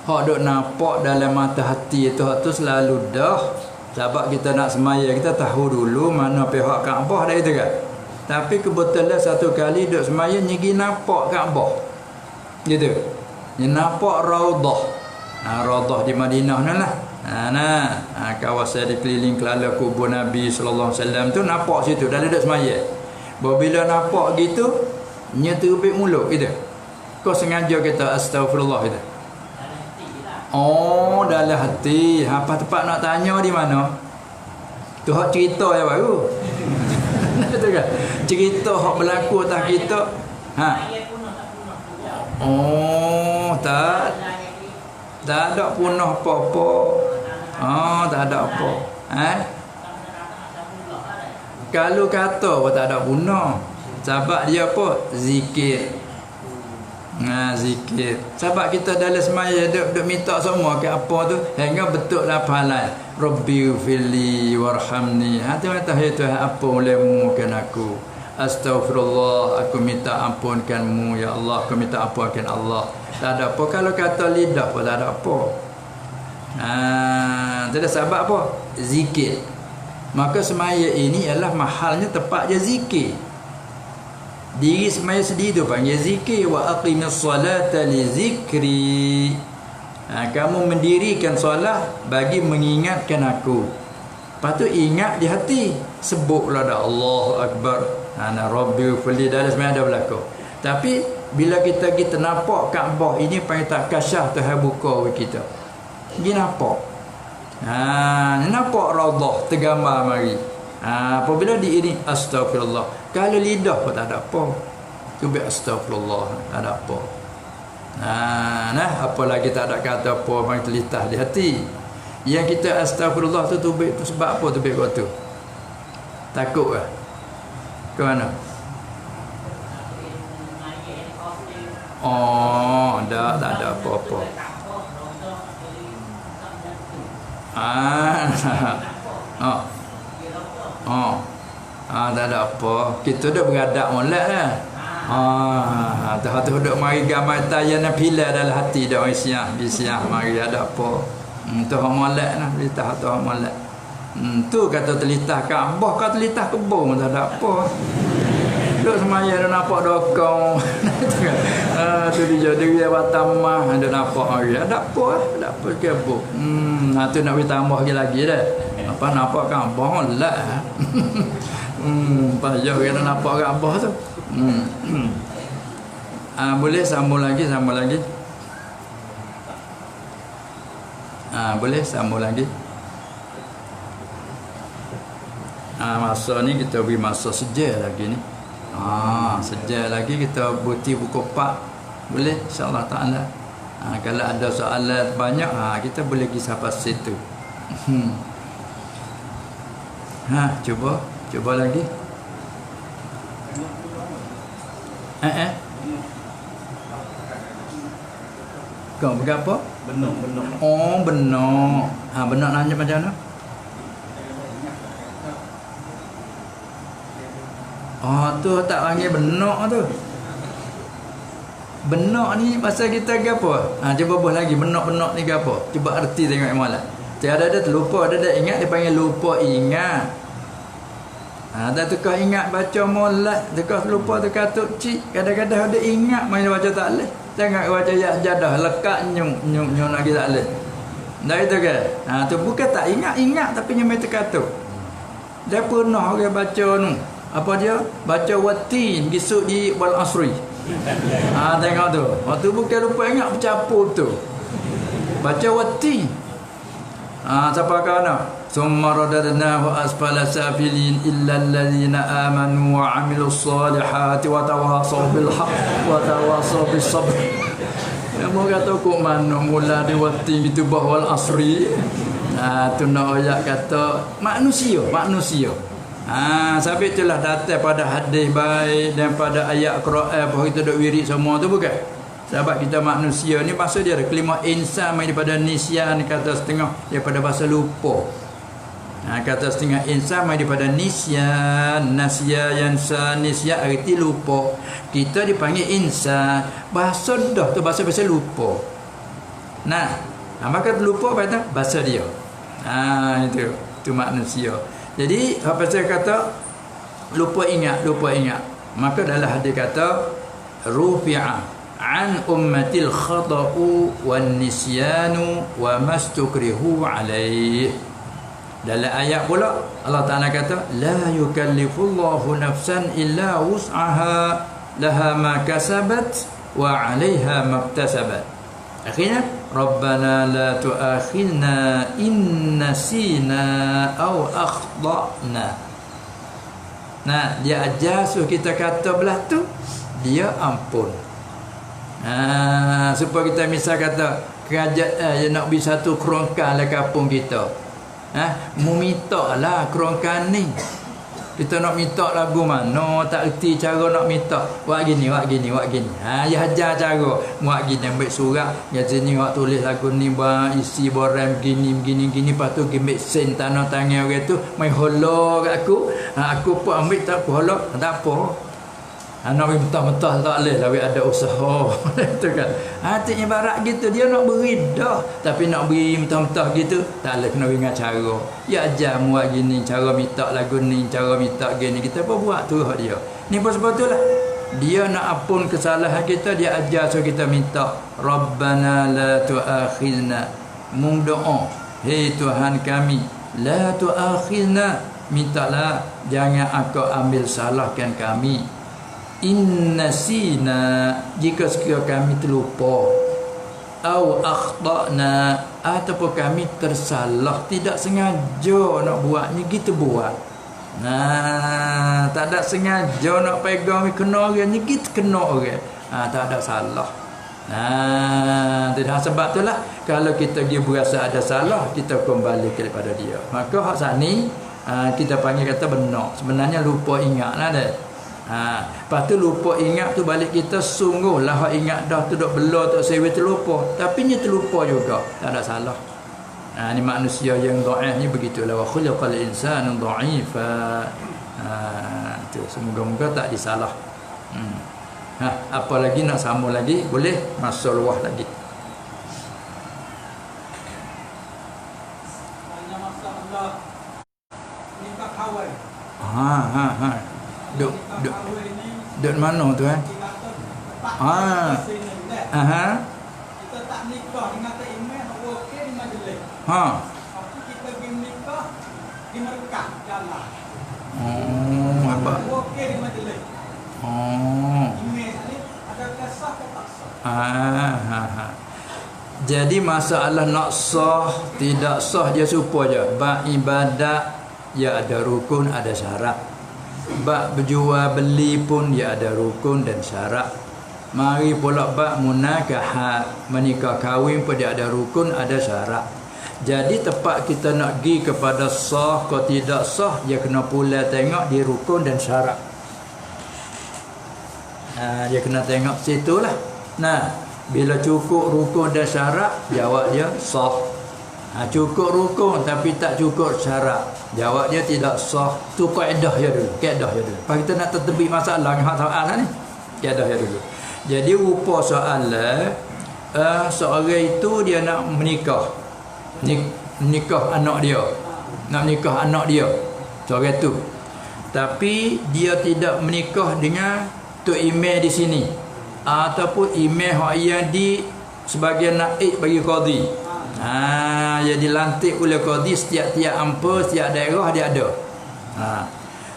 [SPEAKER 1] Hak duk nampak dalam mata hati tu, hak tu selalu dah. Sebab kita nak semaya, kita tahu dulu mana pihak Kaabah dah itu kan. Tapi kebetulan satu kali duk semaya nyegi nampak Kaabah. Gitu. Ni nampak Raudhah. Raudhah di Madinah lah. Kawasan dikeliling kelala kubur Nabi sallallahu alaihi wasallam tu nampak situ dah duduk semaya. Bila nampak gitu, nya terbit mulut gitu. Kau sengaja kata astagfirullah gitu. Oh, dalam hati. Apa tempat nak tanya di mana? Tu hak cerita yang baru. Betul kan? Cerita hak berlaku atas kita. Oh, tak ada punah apa-apa. Oh, tak ada apa. Kalau kata pun tak ada punah. Sebab dia apa? Zikir. Zikir. Sebab kita dalam semaya duk minta semua ke apa tu hingga betul lah pahala. Rabbi firli warhamni. Hati kata ya Tuhan, apa olehmu-kan aku. Astaghfirullah, aku minta ampunkanmu ya Allah, aku minta ampunkan Allah. Tak ada apa. Kalau kata lidah pun tak ada apa. Tidak sebab apa? Zikir. Maka semaya ini ialah mahalnya tepat je zikir. Diri semaya sendiri tu panggil zikir. Wa aqimis salata li zikri. Kamu mendirikan solat bagi mengingatkan aku. Lepas tu ingat di hati, sebutlah dah Allahu Akbar. Ana Rabbi fili dalam semaya ada berlaku. Tapi bila kita nampak Kaabah ini panggil tak kasyah Tuhan buka bagi kita. Dia nampak. Nampak Raudhah tergambar mari. Apabila diiring astagfirullah. Kalau lidah pun tak ada apa. Cuba astagfirullah, tak ada apa. Apalagi tak ada kata apa bang terlintas di hati. Yang kita astagfirullah tu tubik tu sebab apa tubik kau tu? Takut ke? Ke mana? Oh, tak ada apa-apa. Tak ada apa. Kita dah beradab molek dah. Tu duk mari gamai tayan pila dalam hati dah orang siang mari ada apa. Tu hak molek nah, litah tu hak molek. Tu kata telitah Kaabah, kata telitah kebun tak ada apa. Duk semaya dah nampak dokong. Tu dia jadi batamah ada nampak mari. Ada apa kebun. Tu nak tambah lagi dah. Apa nampak Kaabah molek. Payah kena nampak Kaabah tu. Boleh sambung lagi. Boleh sambung lagi. Masa ni kita beri masa sejam lagi ni. Sejam lagi kita bukti buku 4. Boleh insya-Allah taala. Kalau ada soalan banyak kita boleh pergi sampai situ. Cuba lagi. Kau berapa?
[SPEAKER 2] Benar.
[SPEAKER 1] Oh, benar. Benar nanya macam mana? Tu tak panggil benar tu. Benar ni pasal kita ke apa? Cuba buat lagi benar-benar ni ke apa? Cuba erti tengok malam. Tiada ada terlupa, ada ingat, dia panggil lupa ingat. Ada tukar ingat baca molat, tukar lupa tukar cik. Kadang-kadang ada ingat main baca tak leh. Tengok baca ya jadah lekat nyung lagi tak leh. Dah itu ke? Tu bukan tak ingat tapi nyamai terkatuk. Dia pernah orang baca nu. Apa dia? Baca watin gisuk di wal asri. Tengok tu. Waktu bukan lupa ingat bercampur tu. Baca watin. Siapa kana? Summa radadnahu asfala safilin illa alladhina amanu wa amilus solihati wa tawasaw bil haqq wa tawasaw bis sabr. Mau kata kok mana mula di waktu itu bahwal asri. Tu nak ayat kata manusia. Sebab itulah datang pada hadis baik dan pada ayat Quran bahawa kita duk wirid semua tu bukan. Sebab kita manusia ni maksud dia ada kelima insan mai daripada nisyan, kata setengah daripada bahasa lupa. Kata setengah insan mai daripada nisyan, nasya yansa, nisya arti lupa. Kita dipanggil insan. Bahasa dah tu bahasa lupa. Nah, maka terlupa pada bahasa dia. Itu manusia. Jadi apa saya kata lupa ingat. Maka dalam hadis kata rufi'a an ummatil khata'u wan nisyanu wa mastukrihu alaih. Dalam ayat pula Allah Ta'ala kata la yukallifullahu nafsan illa wus'aha laha ma kasabat wa 'alaiha maktasabat. Akhirnya Rabbana la tu'akhilna in nasina aw akhtana. Nah, dia ajar suruh kita kata belah tu, dia ampun. Supaya kita misal kata kerajaan nak beli satu kerongkan lah kampung kita. Mu minta lah kerongkan ni. Kita nak minta lagu mana, tak erti cara nak minta. Buat gini. Ya ajar cara. Buat gini, ambil surat. Ya sini awak tulis lagu ni, buat isi borang begini. Lepas tu ambil sen tanah tangan orang tu. Main hola kat aku. Aku pun ambil tak apa hola. Tak apa. Nak mentah-mentah tak boleh lah, ada usaha. Itu kan. Hati ibarat gitu, dia nak beri dah, tapi nak beri mentah-mentah gitu tak boleh, kena ingat cara. Ya ajar buat gini, cara minta lagu ni, cara minta gini, kita apa buat tu dia. Ni pun sebab itulah dia nak ampun kesalahan kita, dia ajar so kita minta Rabbana la tu'akhilna. Mung doa, hei Tuhan kami, la tu'akhilna, mintalah jangan aku ambil salahkan kami. Innasina, jika sekiranya kami terlupa, au akhtana, ataupun kami tersalah, tidak sengaja nak buat ni, kita buat. Tak ada sengaja nak pegang kena orang ni, kita kena orang. Tak ada salah. Tidak sebab itulah kalau kita dia berasa ada salah, kita kembali kepada dia. Maka hak sani kita panggil kata benar. Sebenarnya lupa ingat lah dah. Lepas tu lupa ingat tu balik kita sungguh lah ingat dah tu dok bela tak sewe terlupa, tapi ni terlupa juga, tak ada salah. Ni manusia yang dhaif ni begitulah, wa khulqal insanu dha'ifa. Tu semoga-moga tak disalah. Apa lagi nak sambung lagi, boleh masuk luah lagi.
[SPEAKER 2] Banyak masalah nikah kahwin.
[SPEAKER 1] Duk mana tu
[SPEAKER 2] Kita tak nikah dengan tak imam, okey di majlis. Tapi kita pergi nikah di merkah jalan.
[SPEAKER 1] Apa?
[SPEAKER 2] Okey di majlis. Imam ni ada sah ke tak sah?
[SPEAKER 1] Jadi masalah nak sah tidak sah dia serupa je. Bab ibadat ya ada rukun, ada syarat. Bab berjual beli pun dia ada rukun dan syarat. Mari pula bab munakahat, menikah kahwin pun dia ada rukun, ada syarat. Jadi tepat kita nak pergi kepada sah atau tidak sah, dia kena pula tengok di rukun dan syarat. Dia kena tengok situlah. Bila cukup rukun dan syarat, jawab dia sah. Cukup rukun tapi tak cukup syarat, jawab dia tidak sah. Tu kaedah dia dulu. Lepas kita nak tertebik masalah dengan soalan ni, kaedah dia dulu. Jadi rupa soalan seorang itu dia nak menikah, nikah anak dia, nak menikah anak dia seorang tu, tapi dia tidak menikah dengan tok imam di sini, ataupun imam yang di sebagai naib bagi qadi. Dia dilantik oleh qadi setiap-tiap ampa, setiap daerah dia ada.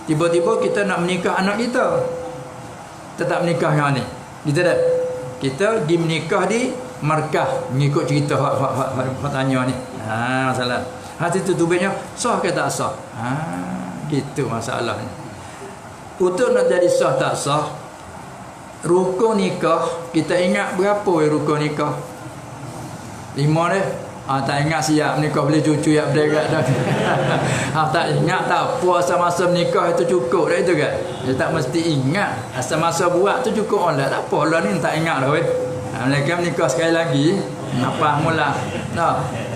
[SPEAKER 1] Tiba-tiba kita nak menikah anak kita, tetap menikah dengan ni. Kita pergi menikah di markah, mengikut cerita hak tanya ni. Masalah. Hati tu tubenya sah ke tak sah? Gitu masalahnya. Untuk nak jadi sah tak sah, rukun nikah kita ingat berapa rukun nikah? 5 deh. Tak ingat siap menikah boleh cucu ya berdekat dah. Tak ingat tak apa, asal masa menikah itu cukup dah itu kan. Dia tak mesti ingat, asal masa buat tu cukup lah. Tak apa lah ni tak ingat dah weh. Mereka menikah sekali lagi, apa mula.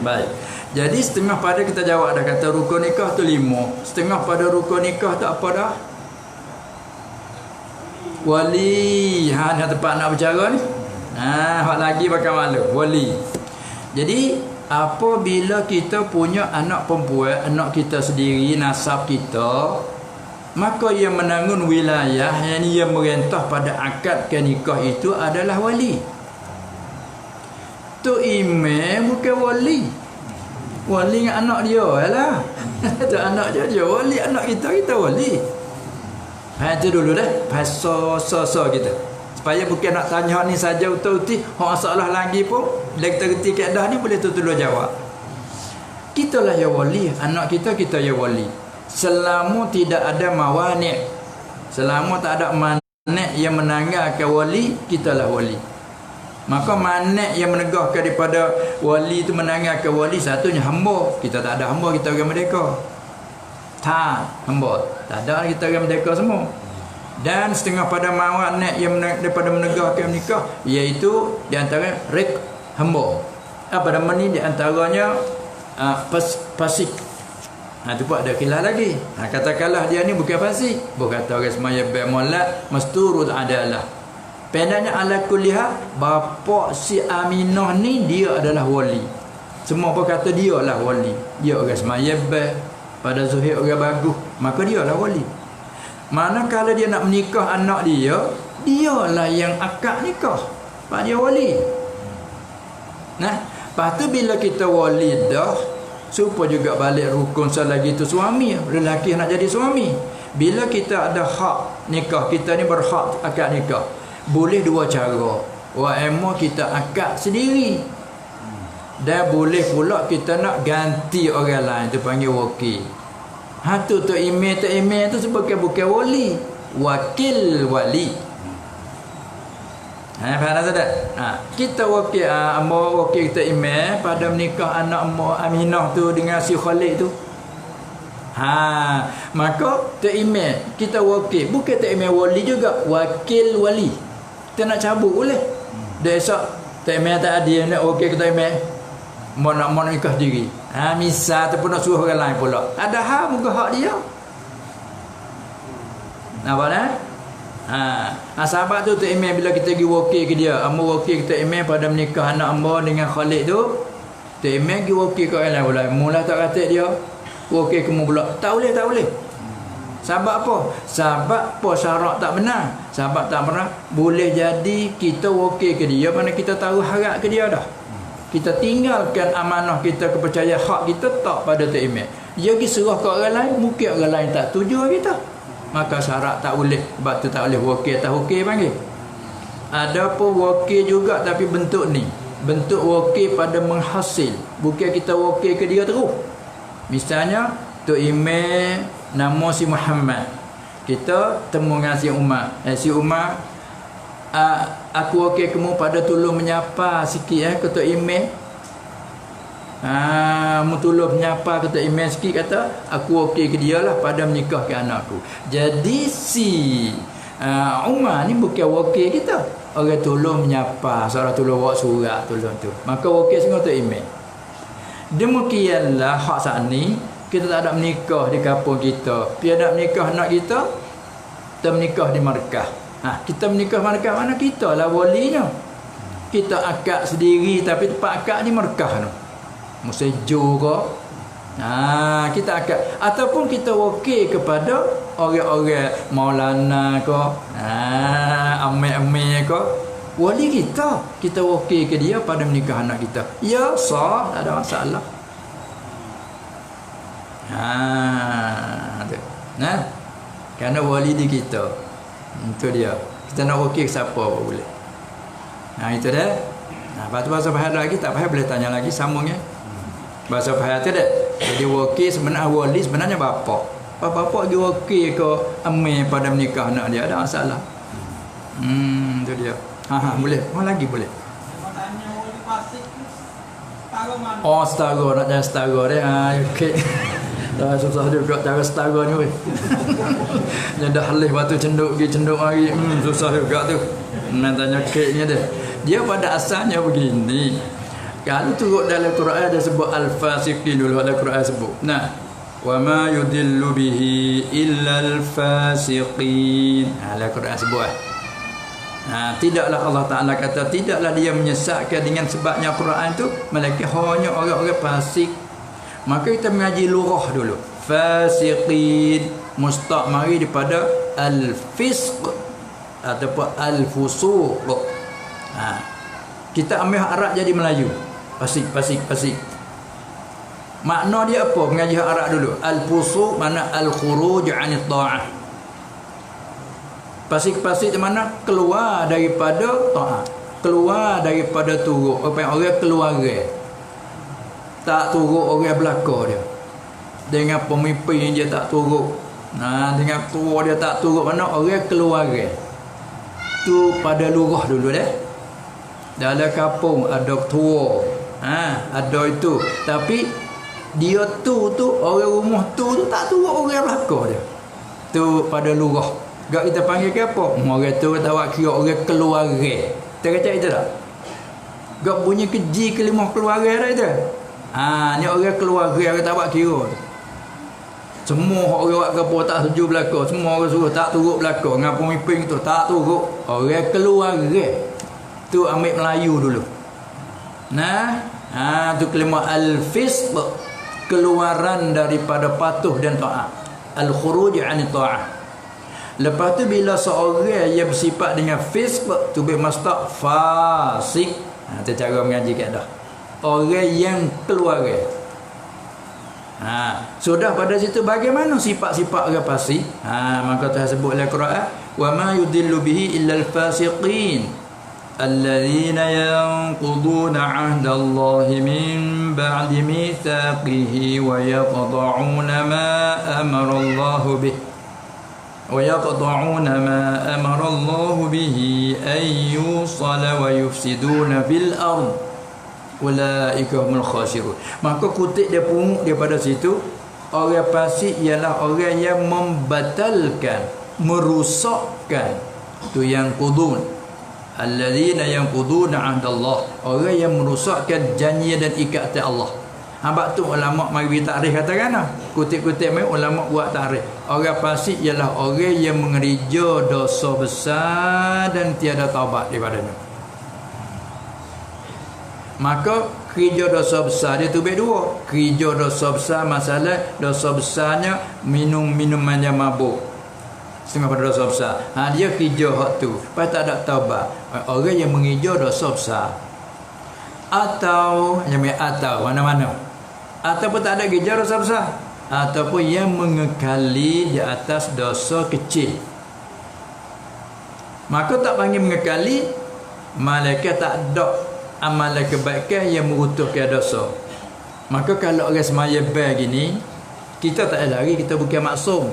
[SPEAKER 1] Baik. Jadi setengah pada kita jawab dah kata rukun nikah tu 5. Setengah pada rukun nikah tu apa dah? Wali. Ni tempat nak bercara ni. Hak lagi pakai malu. Wali. Jadi apabila kita punya anak perempuan, anak kita sendiri, nasab kita, maka ia menanggung wilayah yang ia merentah pada akad nikah itu adalah wali. Tu imam bukan wali. Wali dengan anak dia lah. Tu anak dia wali, anak kita wali. Itu dulu dah. Pasal kita. Supaya bukan nak tanya ni saja utuh-utuh, hak masalah lagi pun bila kita reti kaedah ni boleh tolong jawab. Kita lah ya wali, anak kita ya wali. Selama tidak ada mawani', selama tak ada mani' yang menanggalkan wali, kita lah wali. Maka mani' yang menegahkan daripada wali itu menanggalkan wali, satunya hamba. Kita tak ada hamba, kita orang merdeka. Tak hamba, tak ada, kita orang merdeka semua. Dan setengah pada mawani' yang daripada menegahkan nikah, iaitu di antara rek hamba. Apa nama ni? Di antaranya fasik. Itu pun ada khilaf lagi. Katakanlah dia ni bukan fasik, bukan kata orang semaya bermolat masturul adalah. Pendeknya ala kulliha, bapa si Aminah ni dia adalah wali. Semua pun kata dia lah wali. Dia orang semaya pada zuhir orang bagus, maka dia lah wali. Manakala dia nak menikah anak dia, dialah yang akad nikah. Pak dia wali. Nah, lepas tu bila kita wali dah, supaya juga balik rukun selagi itu suami, lelaki nak jadi suami. Bila kita ada hak nikah, kita ni berhak akad nikah. Boleh dua cara. Wa kita akad sendiri. Dan boleh pula kita nak ganti orang lain, tu panggil wakil. Tu email tu sebagai bukan wali, wakil wali. Faham tak? Kita wakil wakil kita email pada menikah anak Aminah tu dengan si Khalid tu. Maka tu email kita wakil, bukan tu email wali juga, wakil wali. Kita nak cabut boleh. Dia esok tu email tak ada, nak wakil kita email mau nikah diri. Misal tu pun nak suruh orang lain pula. Ada hak muka hak dia. Nampak dah? Sahabat tu email bila kita pergi wakil ke dia. Wakil kita email pada menikah anak hamba dengan Khalid tu. Email pergi wakil ke orang lain pula. Mula tak kata dia. Wakil kamu pula. Tak boleh. Sebab apa? Sebab apa syarat tak benar? Sebab tak benar. Boleh jadi kita wakil ke dia, mana kita tahu harap ke dia dah. Kita tinggalkan amanah kita, kepercayaan hak kita tak pada tu email. Dia pergi serah ke orang lain, mungkin orang lain tak tuju kita. Maka syarat tak boleh. Sebab tu tak boleh wakil atas wakil panggil. Ada pun wakil juga tapi bentuk ni. Bentuk wakil pada menghasil. Bukan kita wakil ke dia terus. Misalnya, tu email nama si Muhammad. Kita temu dengan si Umar. Si Umar, aku okey kamu pada tolong menyapa sikit kata email. Mu tolong menyapa kata email sikit, kata aku okey ke dia lah pada menikahkan anakku. Jadi si Umar ni bukan wakil kita. Orang tolong menyapa, seorang tolong buat surat tolong tu. Maka wakil semua tu email. Demikianlah hak saat ni kita tak ada menikah di kampung kita. Tiada menikah anak kita, kita menikah di markah. Kita menikah mana kita lah walinya. Kita akad sendiri tapi tempat akad ni markah tu. Musejo ke. Kita akad ataupun kita wakil kepada orang-orang Maulana ke, amir-amir ke, wali kita. Kita wakil ke dia pada menikah anak kita. Ya sah, tak ada masalah. Kerana wali di kita. Itu dia. Kita nak wakil siapa pun boleh. Itu dah. Lepas tu bahasa Fahad lagi, tak faham boleh tanya lagi, sambung ya. Bahasa Fahad tu dah. Jadi wakil sebenarnya wali sebenarnya bapa. Bapa pergi wakil ke amir pada menikah anak dia, ada masalah. Itu dia. Boleh. Lagi boleh.
[SPEAKER 2] Tanya wali fasik setara mana?
[SPEAKER 1] Setara, nak jangan setara dia. Okey. Dah susah juga cara setara ni weh. Dia dah halih batu cenduk lagi. Susah juga tu. Nak tanya keknya dia. Dia pada asalnya begini. Kalau turut dalam Quran ada sebut al-fasiqin dulu, dalam Quran sebut. Wa ma yudillu bihi illa al-fasiqin. Dalam Quran sebut. Tidaklah Allah Ta'ala kata, tidaklah dia menyesatkan dengan sebabnya Quran tu, melainkan hanya orang-orang fasik. Maka kita mengaji lurah dulu. Fasiqin, mustaq mari daripada al-fisq ataupun al-fusuq. Kita ambil Arab jadi Melayu. Fasik. Makna dia apa? Mengaji Arab dulu. Al-fusuq mana al-khuruj 'anil ta'ah. Fasik di mana? Keluar daripada taat, keluar daripada turut. Orang keluarga tak turut orang belakang dia. Dengan pemimpin dia tak turut. Dengan tua dia tak turut. Mana orang keluarga. Tu pada lurah dulu dah. Dalam kampung ada tua. Ada itu. Tapi dia tu orang rumah tu tak turut orang belakang dia. Tu pada lurah. Gak kita panggil ke apa? Orang tu kata awak kira orang keluarga. Kita kata itu tak? Gak punya keji kelima keluarga dah itu. Ni orang keluarga kata awak kira. Semua orang awak apa tak setuju belaka. Semua orang suruh tak turut belaka. Dengan pemimpin tu tak turut. Orang keluarga. Tu ambil Melayu dulu. Tu kelima al-fisq. Keluaran daripada patuh dan taat. Al-khuruj 'anil ta'ah. Lepas tu bila seorang yang bersifat dengan fisq tu bermustaq fasik. Itu cara mengaji kat dah. Orang yang keluarga. Sudah pada situ bagaimana sifat-sifat orang fasik? Maka Tuhan sebut dalam Quran, wa ma yudillu bihi illa al-fasiqin alladzina yanquduna 'ahdallahi min ba'di mitsaqihi wa yaqta'una ma amara Allahu bihi وَيَقْطَعُونَ مَا أَمَرَ اللَّهُ بِهِ أَن يُوصَلَ وَيُفْسِدُونَ فِي الْأَرْضِ أُولَئِكَ هُمُ الْخَاسِرُونَ. Maka kutip dia pungut daripada situ, orang fasik ialah orang yang membatalkan, merosakkan. Tu yang qudun. Alladzina yanquduna 'ahdallah. Orang yang merosakkan janji dan ikatan Allah. Habaq tu ulama mari takrif katakan kutip-kutip mai ulama buat takrif. Orang fasik ialah orang yang mengerja dosa besar dan tiada taubat daripadanya. Maka kerja dosa besar dia tu dua. Kerja dosa besar masalah dosa besarnya minum minuman yang mabuk. Setengah pada dosa besar. Dia kerja hak tu. Lepas tak ada taubat. Orang yang mengerja dosa besar. Atau mana-mana. Ataupun tak ada kerja dosa besar. Ataupun yang mengekali di atas dosa kecil. Maka tak panggil mengekali. Malaikat tak ada amalan kebaikan yang merutuhkan dosa. Maka kalau orang semaya begini, kita tak lari, kita bukan maksum.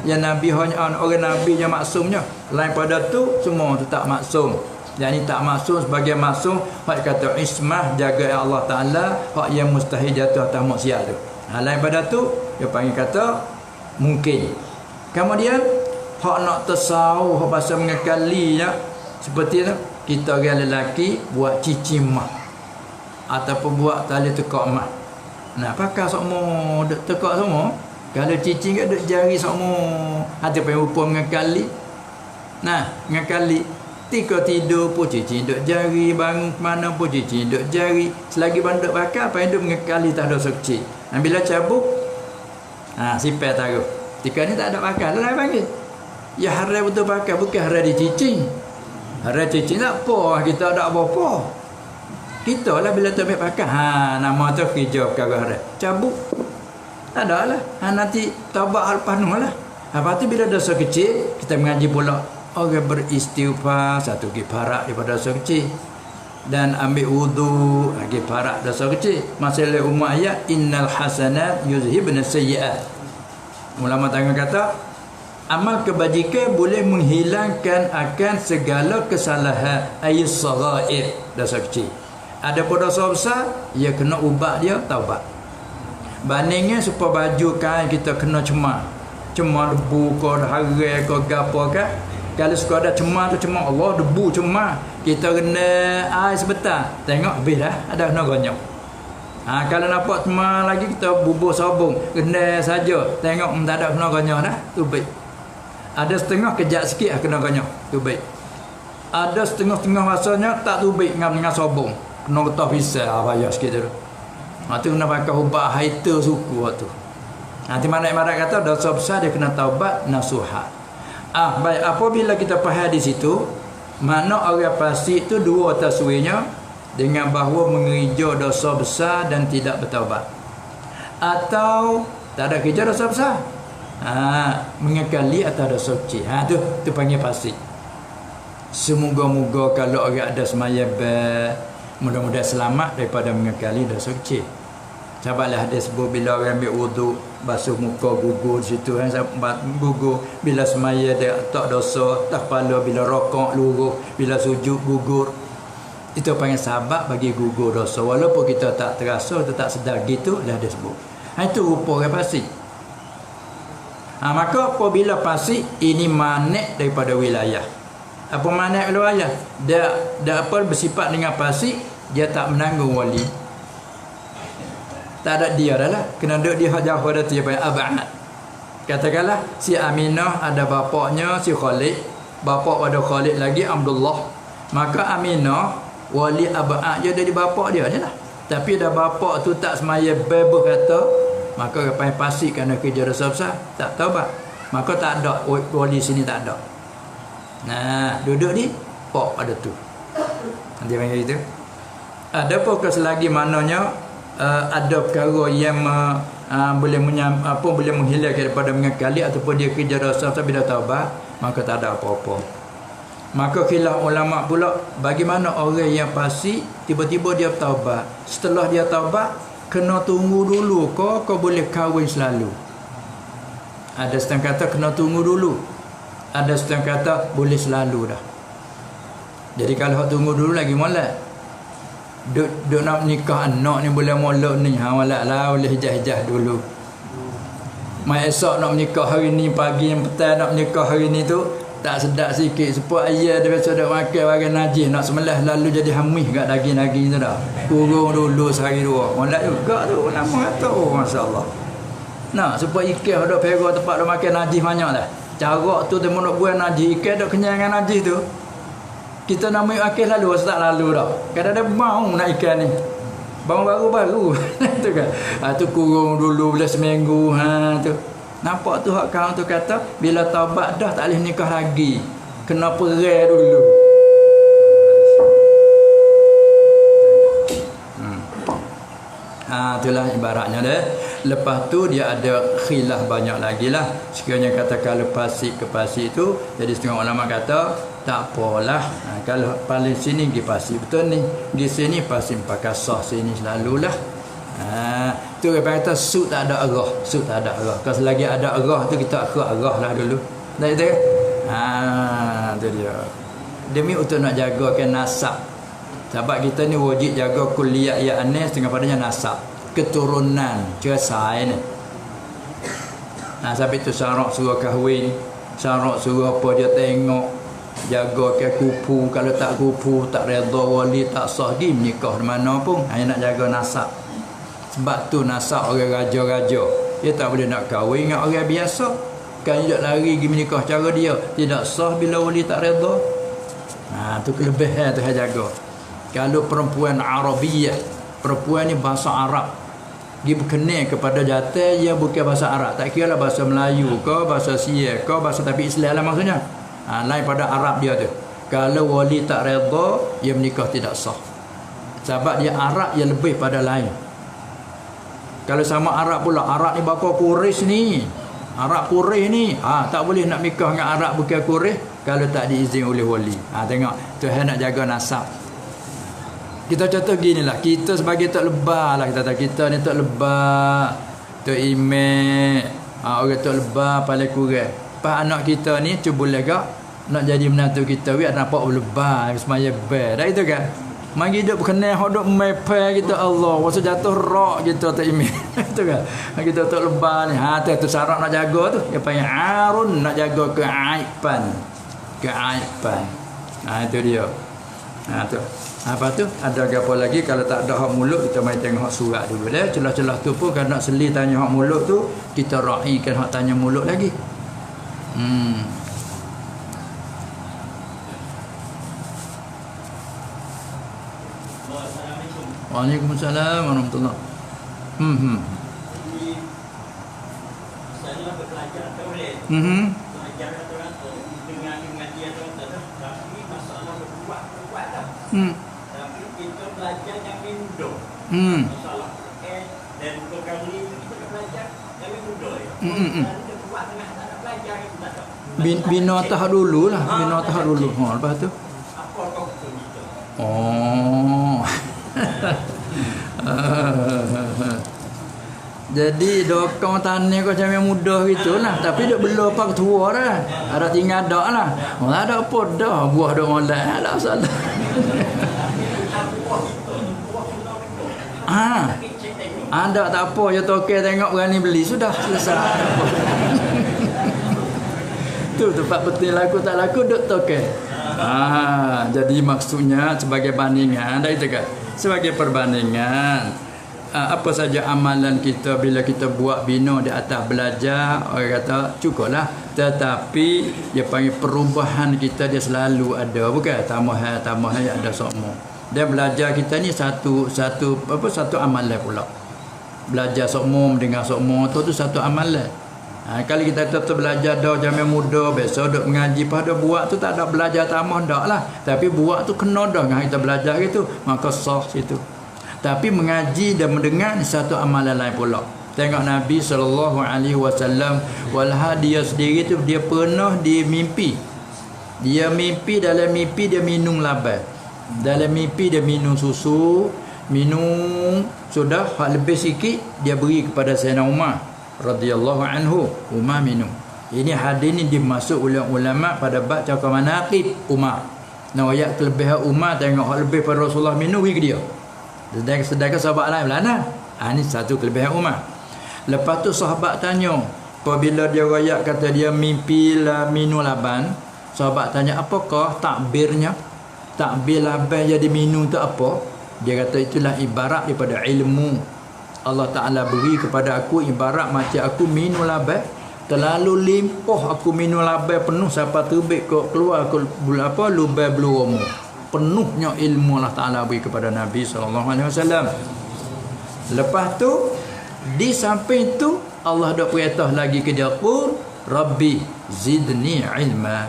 [SPEAKER 1] Yang Nabi hanya orang Nabi yang maksumnya. Lain pada tu semua tu tak maksum. Yang ni tak maksum sebagai maksum hak kata ismah jaga Allah Taala, hak yang mustahil jatuh atas maksiat tu. Lain pada tu dia panggil kata mungkin. Kemudian hak nak tasawuf, hak pasal mengekali ya, seperti tu kita orang lelaki buat cicim mah ataupun buat tali tekak mah. Pakai semua tekak semua. Kalau cicing ke duk jari semua. Ada pun rupa mengekali. Mengekali tika tidur pun cicing duk jari, bangun ke mana pun cicing duk jari. Selagi banduk pakai apa yang duk mengekali tak ada dosa kecil. Bila cabut sipel taruh. Tika ni tak ada pakai. Lain panggil. Ya haram betul pakai, bukan haram di cicing. Haram cicing tak apa, kita tak apa-apa. Kita lah bila tu ambil pakai. Nama tu kerja perkara haram. Cabut. Tak ada lah. Nanti taubat penuh lah. Lepas tu bila dosa kecil, kita mengaji pula. Orang beristighfar, satu kifarat daripada dosa kecil. Dan ambil wudu, kifarat dosa kecil. Masalah umum ayat, innal hasanat yuzhibna sayyi'at. Ulama tangan kata, amal kebajikan boleh menghilangkan akan segala kesalahan ayat saghair, dosa kecil. Ada pun dosa besar, ia kena ubat dia taubat. Bandingnya supaya baju kain kita kena cemar debu ke haram ke gapo ke. Kalau sekadar cemar tu cemar Allah, debu cemar, kita kena air sebentar, tengok habis dah, ada kena gonyok. Kalau nampak cemar lagi kita bubur sabun, kena saja, tengok tak ada kena gonyok dah, tu baik. Ada setengah kejap sikit kena gonyok, tu baik. Ada setengah-setengah masanya tak tubik dengan sobong. Kena getah pisah payah sikit tu. Tu kena pakai ubat haita suku tu. Nanti marat-marat kata dosa besar dia kena taubat nasuha. Baik, apabila kita faham di situ, mana orang fasik tu dua taswirnya dengan bahawa mengerja dosa besar dan tidak bertaubat. Atau tak ada kerja dosa besar. Mengekali atau dosa kecil. Tu panggil fasik. Semoga-moga kalau orang ada semaya mudah-mudahan selamat daripada mengekali dosa kecil. Sahabatlah hadis sebut bila orang ambil wuduk basuh muka gugur di situ gugur bila semaya dia tak dosa tak kepala bila rokok luruh bila sujud gugur. Itu panggil sahabat bagi gugur dosa walaupun kita tak terasa kita tak sedar gitu lah dia sebut. Itu rupa orang fasik. Maka apabila fasik ini manik daripada wilayah. Apa manik wilayah? Dia apa bersifat dengan fasik, dia tak menanggung wali. Tak ada dia dah lah. Kena duduk dia jauh dah tu dia panggil ab'ad. Katakanlah si Aminah ada bapaknya si Khalid, bapak pada Khalid lagi Abdullah. Maka Aminah wali ab'ad je dari bapak dia lah. Tapi dah bapak tu tak semaya bebas kata, maka panggil fasik kerana kerja dosa besar, tak taubat. Maka tak ada wali sini tak ada. Duduk di pok pada tu. Nanti panggil itu. Ada pun selagi maknanya ada perkara yang boleh boleh menghilangkan daripada mengekali ataupun dia kerja dosa tapi dah taubat, maka tak ada apa-apa. Maka khilaf ulama pula bagaimana orang yang fasik tiba-tiba dia taubat. Setelah dia taubat kena tunggu dulu kau boleh kahwin selalu. Ada setengah kata kena tunggu dulu. Ada setengah kata boleh selalu dah. Jadi kalau tunggu dulu lagi molek. Duk nak nikah anak ni boleh molek ni. Molek lah boleh hijah-hijah dulu. Mai esok nak menikah hari ni pagi petang nak menikah hari ni tu tak sedap sikit sebab ayah dia biasa dak makan barang najis nak sembelih lalu jadi hamih kat daging-daging tu dah. Kurung dulu sehari dua. Molek juga tu lama kata masya-Allah. Supaya ikan ada perah tempat dak makan najis banyak dah. Cara tu dia nak buat najis, ikan dak kenyang dengan najis tu. Kita nak main akil lalu atau tak lalu dah. Kadang-kadang mau nak ikan ni. Bang baru-baru. Tu kan. Tu kurung dulu boleh seminggu tu. Nampak tu hak kau tu kata bila taubat dah tak boleh nikah lagi. Kena perai dulu. Itulah ibaratnya dia. Lepas tu dia ada khilaf banyak lagi lah. Sekiranya kata kalau fasik ke fasik tu, jadi setengah ulama kata tak apalah. Kalau paling sini pergi fasik betul ni, di sini fasik pakai sah sini selalulah. Tu dia kata sud tak ada arah, sud tak ada arah. Kalau selagi ada arah tu kita akhir arah lah dulu. Dah itu. Tu dia. Demi untuk nak jagakan nasab. Sebab kita ni wajib jaga kulliyat ya anis dengan padanya nasab. Keturunan cerai ni. Sampai tu syarat suruh kahwin, syarat suruh apa dia tengok, jaga ke kupu, kalau tak kupu tak redha wali tak sah di menikah di mana pun, hanya nak jaga nasab. Sebab tu nasab orang raja-raja, dia tak boleh nak kahwin dengan orang biasa. Kan dia lari pergi menikah cara dia, tidak sah bila wali tak redha. Tu kelebihan tu jaga. Kalau perempuan Arabiyah, perempuan ni bahasa Arab, dia berkenal kepada jatah dia bukan bahasa Arab, tak kira lah bahasa Melayu ke bahasa Sia ke bahasa tapi Islam lah maksudnya. Lain pada Arab dia tu. Kalau wali tak redha, dia menikah tidak sah. Sebab dia Arab yang lebih pada lain. Kalau sama Arab pula, Arab ni bapa Quraisy ni, Arab Quraisy ni, tak boleh nak nikah dengan Arab bukan Quraisy kalau tak diizin oleh wali. Tengok, Tuhan nak jaga nasab. Kita contoh gini lah, kita sebagai tok lebah lah, kita ni tok lebah, tok imek, orang tok lebah paling kurang. Pas anak kita ni cuba boleh gak nak jadi menantu kita, biar nampak lebah semaya ber. Dah itu kan. Mari hidup berkenal hok dok mepe kita Allah, masa jatuh rak kita tok imek. Itu kan. Kita tok lebah ni, tu syarat nak jaga tu. Dia panggil arun, nak jaga keaiban. Keaiban. Itu dia. Tu. Apa tu? Ada apa lagi kalau tak ada hak mulut kita mai tengok hak surat dulu dah. Celah-celah tu pun kalau nak seli tanya hak mulut tu, kita raikan hak tanya mulut lagi. Waalaikumsalam warahmatullahi.
[SPEAKER 2] Jadi misalnya belajar tu boleh. Belajar orang tu dengan dia tu tapi masalah berbuat dah. Tapi kita belajar yang minum. Masalah dan untuk kali ini kita belajar yang minum ya. Dan buat tengah tak belajar itu tak ada.
[SPEAKER 1] Bina tahap dulu lah, bina tahap dulu. Lepas tu
[SPEAKER 2] apa kau begitu?
[SPEAKER 1] Oh. Jadi dokong tani kau macam yang mudah gitulah, tapi dok belum pak tua dah. Ada tinggal dak lah. Malah ada apa dah buah dok molek ada salah. Anda tak apa je tokek tengok berani beli sudah selesai. Tu tempat betul laku tak laku duk tokek. Jadi maksudnya sebagai bandingan dah itu kan. Sebagai perbandingan apa saja amalan kita bila kita buat bina di atas belajar, orang kata cukuplah, tetapi dia panggil perubahan kita dia selalu ada, bukan tambah ada semua. Dia belajar kita ni satu amalan pula. Belajar semua, mendengar semua tu satu amalan. Kalau kita tetap belajar dah zaman muda, besok duk mengaji pada buat tu tak ada belajar tambah dak lah. Tapi buat tu kena dah dengan kita belajar gitu, maka sah situ. Tapi mengaji dan mendengar ni satu amalan lain pula. Tengok Nabi SAW, walha dia sendiri tu dia pernah dia mimpi. Dia mimpi, dalam mimpi dia minum laban. Dalam mimpi dia minum susu, minum sudah hak lebih sikit dia beri kepada Sayyidina Umar radhiyallahu anhu. Umar minum. Ini hadis ni dimasuk oleh ulama pada bab cakap manaqib Umar. Nah, ayat kelebihan Umar tengok hak lebih pada Rasulullah minum bagi dia. Sedangkan sahabat lain belana. Ini satu kelebihan Umar. Lepas tu sahabat tanya, apabila dia rakyat kata dia mimpi lah minum laban, sahabat tanya apakah takbirnya? Takbir laban jadi minum tu apa? Dia kata itulah ibarat daripada ilmu. Allah Ta'ala beri kepada aku ibarat macam aku minum laban, terlalu limpah aku minum laban penuh sampai terbit keluar ke lubang beluromu. Penuhnya ilmu Allah Ta'ala beri kepada Nabi SAW. Lepas tu di samping tu Allah dah perintah lagi ke dia, Rabbi zidni ilma.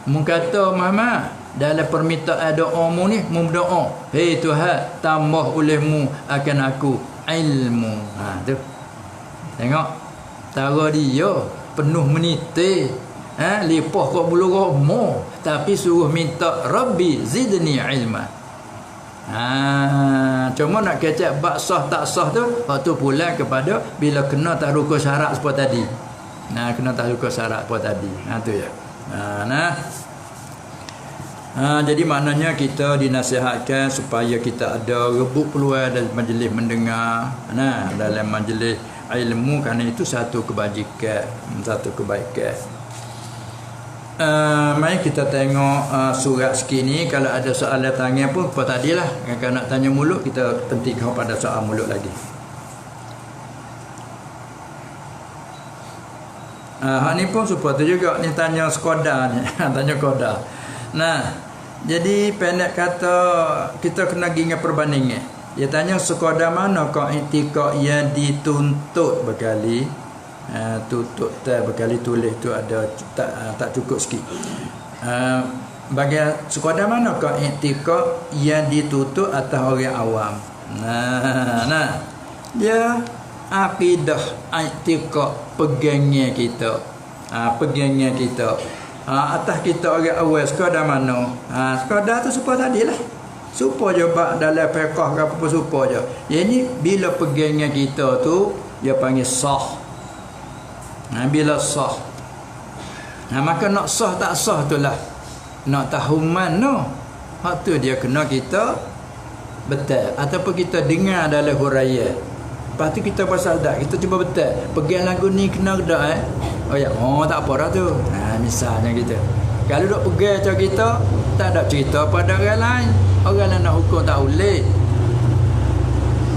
[SPEAKER 1] Mu kata Muhammad dalam permintaan doa mu ni, mu berdoa, hei Tuhan tambah olehmu akan aku ilmu. Tu tengok tara dia penuh menitir, lipah kau bulu romo, tapi suruh minta Rabbi zidni ilma. Cuma nak kecek bab sah tak sah tu waktu pula kepada bila kena tak rukun syarat seperti tadi. Kena tak rukun syarat seperti tadi. Tu ya. Jadi maknanya kita dinasihatkan supaya kita ada rebut peluang dalam majlis mendengar, dalam majlis ilmu, kerana itu satu kebajikan, satu kebaikan. Mari kita tengok surat sikit ni. Kalau ada soalan tanya pun apa tadilah. Kalau nak tanya mulut kita pentingkan pada soal mulut lagi. Hak ni pun supaya tu juga ni tanya sekodar ni. Tanya kodar. Jadi pendek kata kita kena ingat perbandingan. Dia tanya sekadar mana kau i'tikad yang dituntut berkali. Tutup berkali tulis tu ada tak cukup sikit. Bagi sekadar mana kau i'tikad yang dituntut atas orang awam. Dia akidah i'tikad pegangnya kita. Pegangnya kita. Atas kita orang awal sekadar mana? Sekadar tu supaya tadilah. Supaya je bab dalam fiqh ke apa supaya je. Yang ni bila pegangnya kita tu dia panggil sah. Bila sah. Maka nak sah tak sah itulah. Nak tahu mana. Hak tu dia kena kita betul ataupun kita dengar dalam huraian. Lepas tu kita pasal dak, kita cuba betul. Pegang lagu ni kena dak tak apa dah tu. Misalnya gitu. Kalau dok pegang macam kita, tak ada cerita pada orang lain. Orang lain nak hukum tak boleh.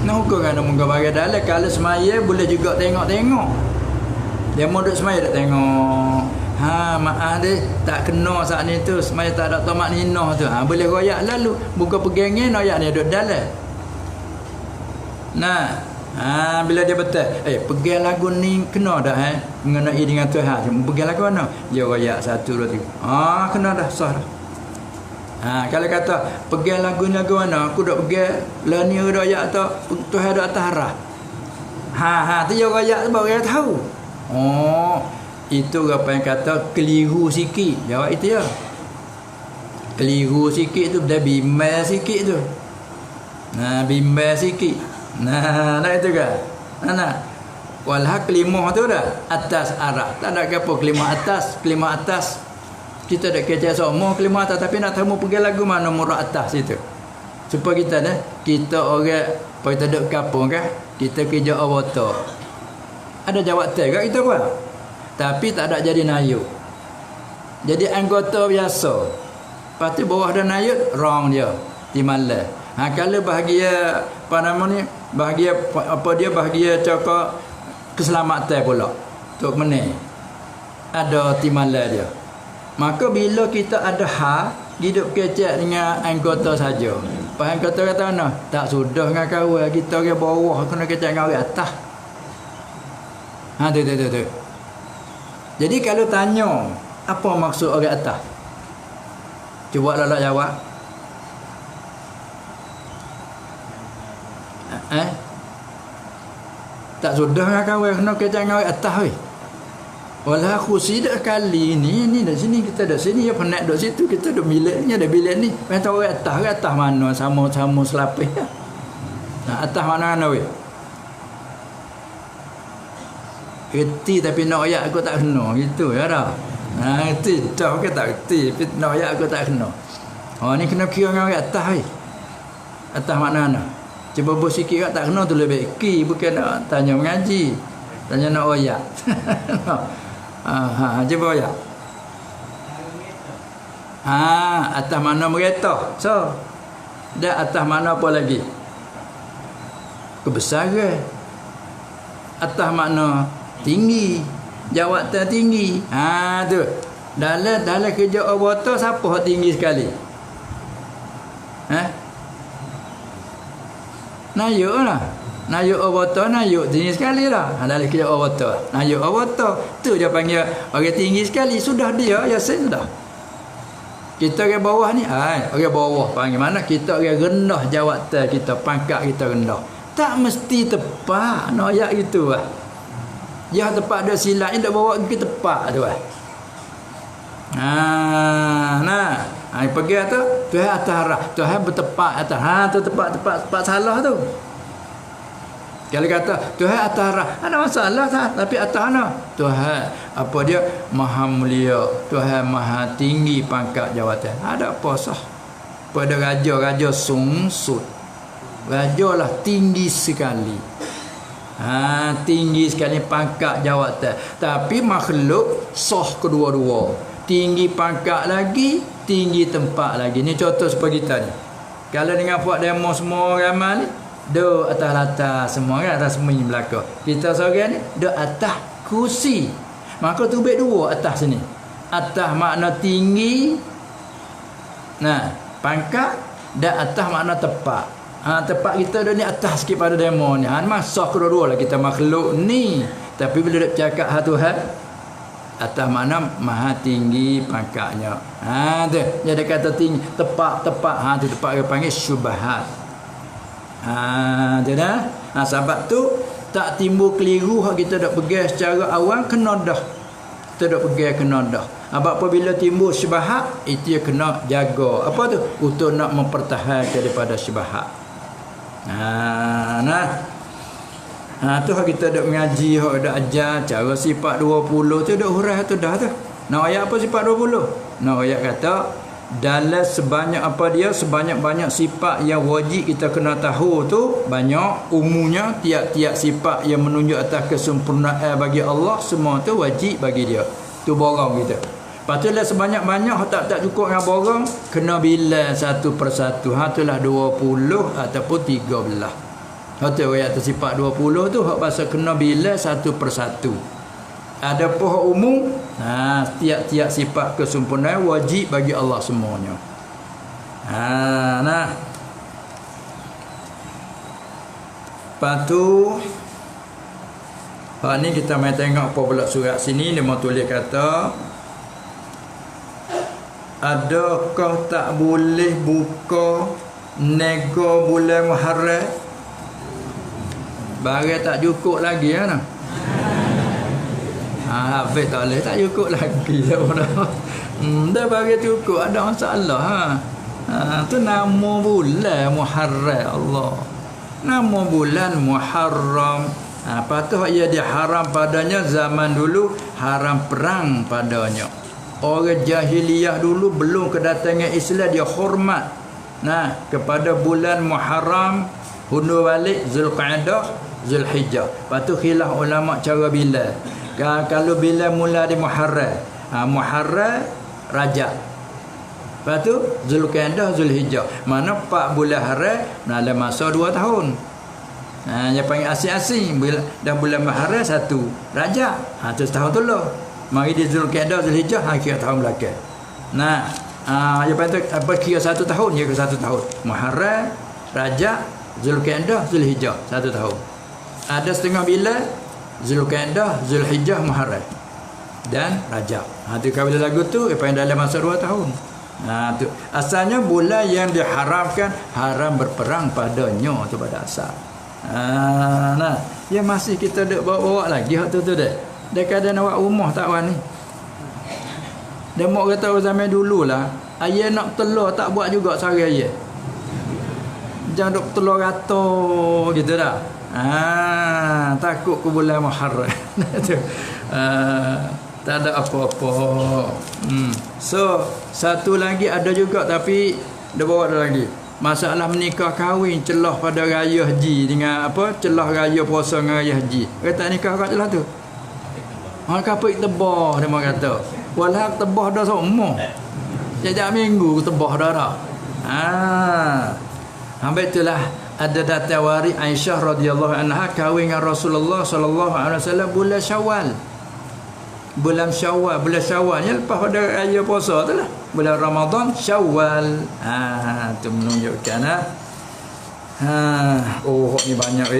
[SPEAKER 1] Nak hukum kan muka bagi dalam. Kalau semaya boleh juga tengok-tengok. Dia mau duduk semaya duk tengok. Maaf deh, tak kena saat ni tu. Semaya tak ada tamak ninah tu. Boleh royak lalu. Buka pegangnya, royak ni duduk dalam. Nah, bila dia betul, pergi lagu ni kena dah mengenai dengan Tuhan. Pergi lagu mana? Dia royak 1 2 3. Kena dah, sah dah. Kalau kata pergi lagu mana, aku dak pergi lah ni royak atau Tuhan dak atas arah. Tu dia royak sebab dia tahu. Itu apa yang kata keliru sikit. Jawab itu ya. Keliru sikit tu, dah bimbang sikit tu. Bimbang sikit. Nah itu kan. Walah kelima tu dah atas arah. Tak ada apa kelima atas. Kita dah kerja semua kelima atas, tapi nak tahu pergi lagu mana murah atas itu. Supaya kita orang kita duduk kampung kan, kita kerja awata. Ada jawab tag kat kita buat. Tapi tak ada jadi nayuk. Jadi anggota biasa. Lepas tu bawah dah nayuk, wrong dia. Timala. Kalau bahagia apa nama ni? Bahagia bahagia cakap keselamatan pula. Tok meneh. Ada timala dia. Maka bila kita ada hak hidup kecek dengan anggota saja. Pas anggota kata mana? Tak sudah dengan kawan kita ke bawah kena kecek dengan orang atas. Tu. Jadi kalau tanya apa maksud orang atas? Cuba lelak jawab. Tak sudah dengan kawan kena kecek dengan orang atas weh. Walah aku sidak kali ni dah sini kita dah sini ya penat duk situ kita duk bilik ni ada bilik ni. Macam orang atas mana sama-sama selapis. Atas mana weh? Reti tapi nak ayat aku tak kena gitu ya dah. Reti dah ke tak reti tapi nak ayat aku tak kena. Ni kena kira dengan orang atas weh. Atas mana? Cuba bos sikit tak kena tu lebih ki bukan nak tanya mengaji. Tanya nak ayat. Cuba ayat. Atas mana mereta. So, dah atas mana apa lagi? Kebesaran. Atas mana tinggi. Jawatan tinggi. Tu. Dalam kerja awata siapa yang tinggi sekali? Nayuk lah. Nayuk awata, nayuk tinggi sekali lah. Dalam kerja awata. Nayuk awata. Tu dia panggil orang tinggi sekali. Sudah dia, yasin dah. Kita orang bawah ni, orang bawah panggil mana? Kita orang rendah jawatan kita, pangkat kita rendah. Tak mesti tepat nak ayat gitu lah. Yang tepat ada silapnya dak bawa pergi tepat tu lah. Pergi tu Tuhan atas arah. Tuhan bertepat atas. Tu tepat salah tu. Kalau kata Tuhan atas arah, ada masalah tak? Tapi atas mana? Tuhan apa dia? Maha mulia. Tuhan maha tinggi pangkat jawatan. Ada apa sah? Pada raja sungsut. Raja lah tinggi sekali. Tinggi sekali pangkat jawatan. Tapi makhluk sah kedua-dua. Tinggi pangkat lagi, tinggi tempat lagi. Ni contoh seperti kita ni. Kalau dengan buat demo semua ramai ni, do atas latar semua kan, atas semuanya belakang. Kita seorang ni do atas kursi. Maka tubik dua atas sini. Atas makna tinggi. Pangkat dan atas makna tepat. Tepat kita dah ni atas sikit pada demo ni. Masuk kedua-dua lah kita makhluk ni. Tapi bila dia cakap Tuhan, atas mana maha tinggi pangkatnya. Tu. Dia kata tinggi, tepat. Tu tepat dia panggil syubhat. Tu dah. Sebab tu tak timbul keliru hak kita dak pegang secara awam kena dah. Kita dak pegang kena dah. Apabila timbul syubhat, itu dia kena jaga. Apa tu? Untuk nak mempertahankan daripada syubhat. Tu hak kita dak mengaji, hak dak ajar cara sifat 20 tu dak hurah tu dah tu. Nak ayat apa sifat 20? Nak ayat kata dalam sebanyak-banyak sifat yang wajib kita kena tahu tu banyak, umumnya tiap-tiap sifat yang menunjuk atas kesempurnaan bagi Allah semua tu wajib bagi dia. Tu borang kita. Patutlah sebanyak-banyak tak cukup dengan borang kena bilang satu persatu. Itulah 20 ataupun 13. Hotel ayat sifat 20 tu hak pasal kena bilang satu persatu. Ada pohon umum, tiap-tiap sifat kesempurnaan wajib bagi Allah semuanya. Lepas tu ni kita mai tengok apa pula surat sini. Dia mau tulis kata, adakah tak boleh buka nego bulan Muharram? Barang tak cukup lagi kan? Habis tak boleh, tak cukup lagi dah. Dah barang cukup, ada masalah. Tu nama bulan Muharram Allah. Nama bulan Muharram. Patut ia diharam padanya zaman dulu, haram perang padanya. Orang jahiliyah dulu belum kedatangan Islam, dia hormat kepada bulan Muharram, hundur balik Zulqa'dah, Zulhijjah. Patut khilaf ulama cara bila. Kalau bila mula di Muharram, Muharram Rajab. Lepas tu Zulqa'dah, Zulhijjah. Mana 4 bulan haram dalam masa 2 tahun. Yang panggil asing-asing dah bulan Muharram 1 Rajab. Tu setahun tu lah. Mari di Zulqa'dah, Zulhijjah kira tahun belakang. Yang panggil apa kira 1 tahun, kira 1 tahun. Muharram, Rajab, Zulqa'dah, Zulhijjah 1 tahun. Ada setengah bulan Zulqa'dah, Zulhijjah, Muharram dan Rajab. Tu kalau lagu tu yang dalam masa 2 tahun. Tu asalnya bulan yang diharamkan, haram berperang padanya tu pada asal. Ya masih kita duk bawa-bawa lagi hak tu dah. Dia kadang nak buat rumah tak wan ni. Dia mau kata zaman dululah, ayah nak telur tak buat juga sehari ayah. Jangan duk telur rata gitu dah. Takut ke bulan Muharram. Tak ada apa-apa. So satu lagi ada juga, tapi dia bawa ada lagi. Masalah menikah kahwin celah pada raya haji dengan apa? Celah raya puasa dengan raya haji. Kata nikah kat celah tu. Kapik tebah dia mau kata. Walau tebah dah semua. Sejak minggu tebah dah. Habis itulah ada datang waris Aisyah radhiyallahu anha kahwin dengan Rasulullah sallallahu alaihi wasallam bulan Syawal. Bulan Syawalnya lepas pada raya puasa tu lah. Bulan Ramadan Syawal. Tu menunjukkan ni banyak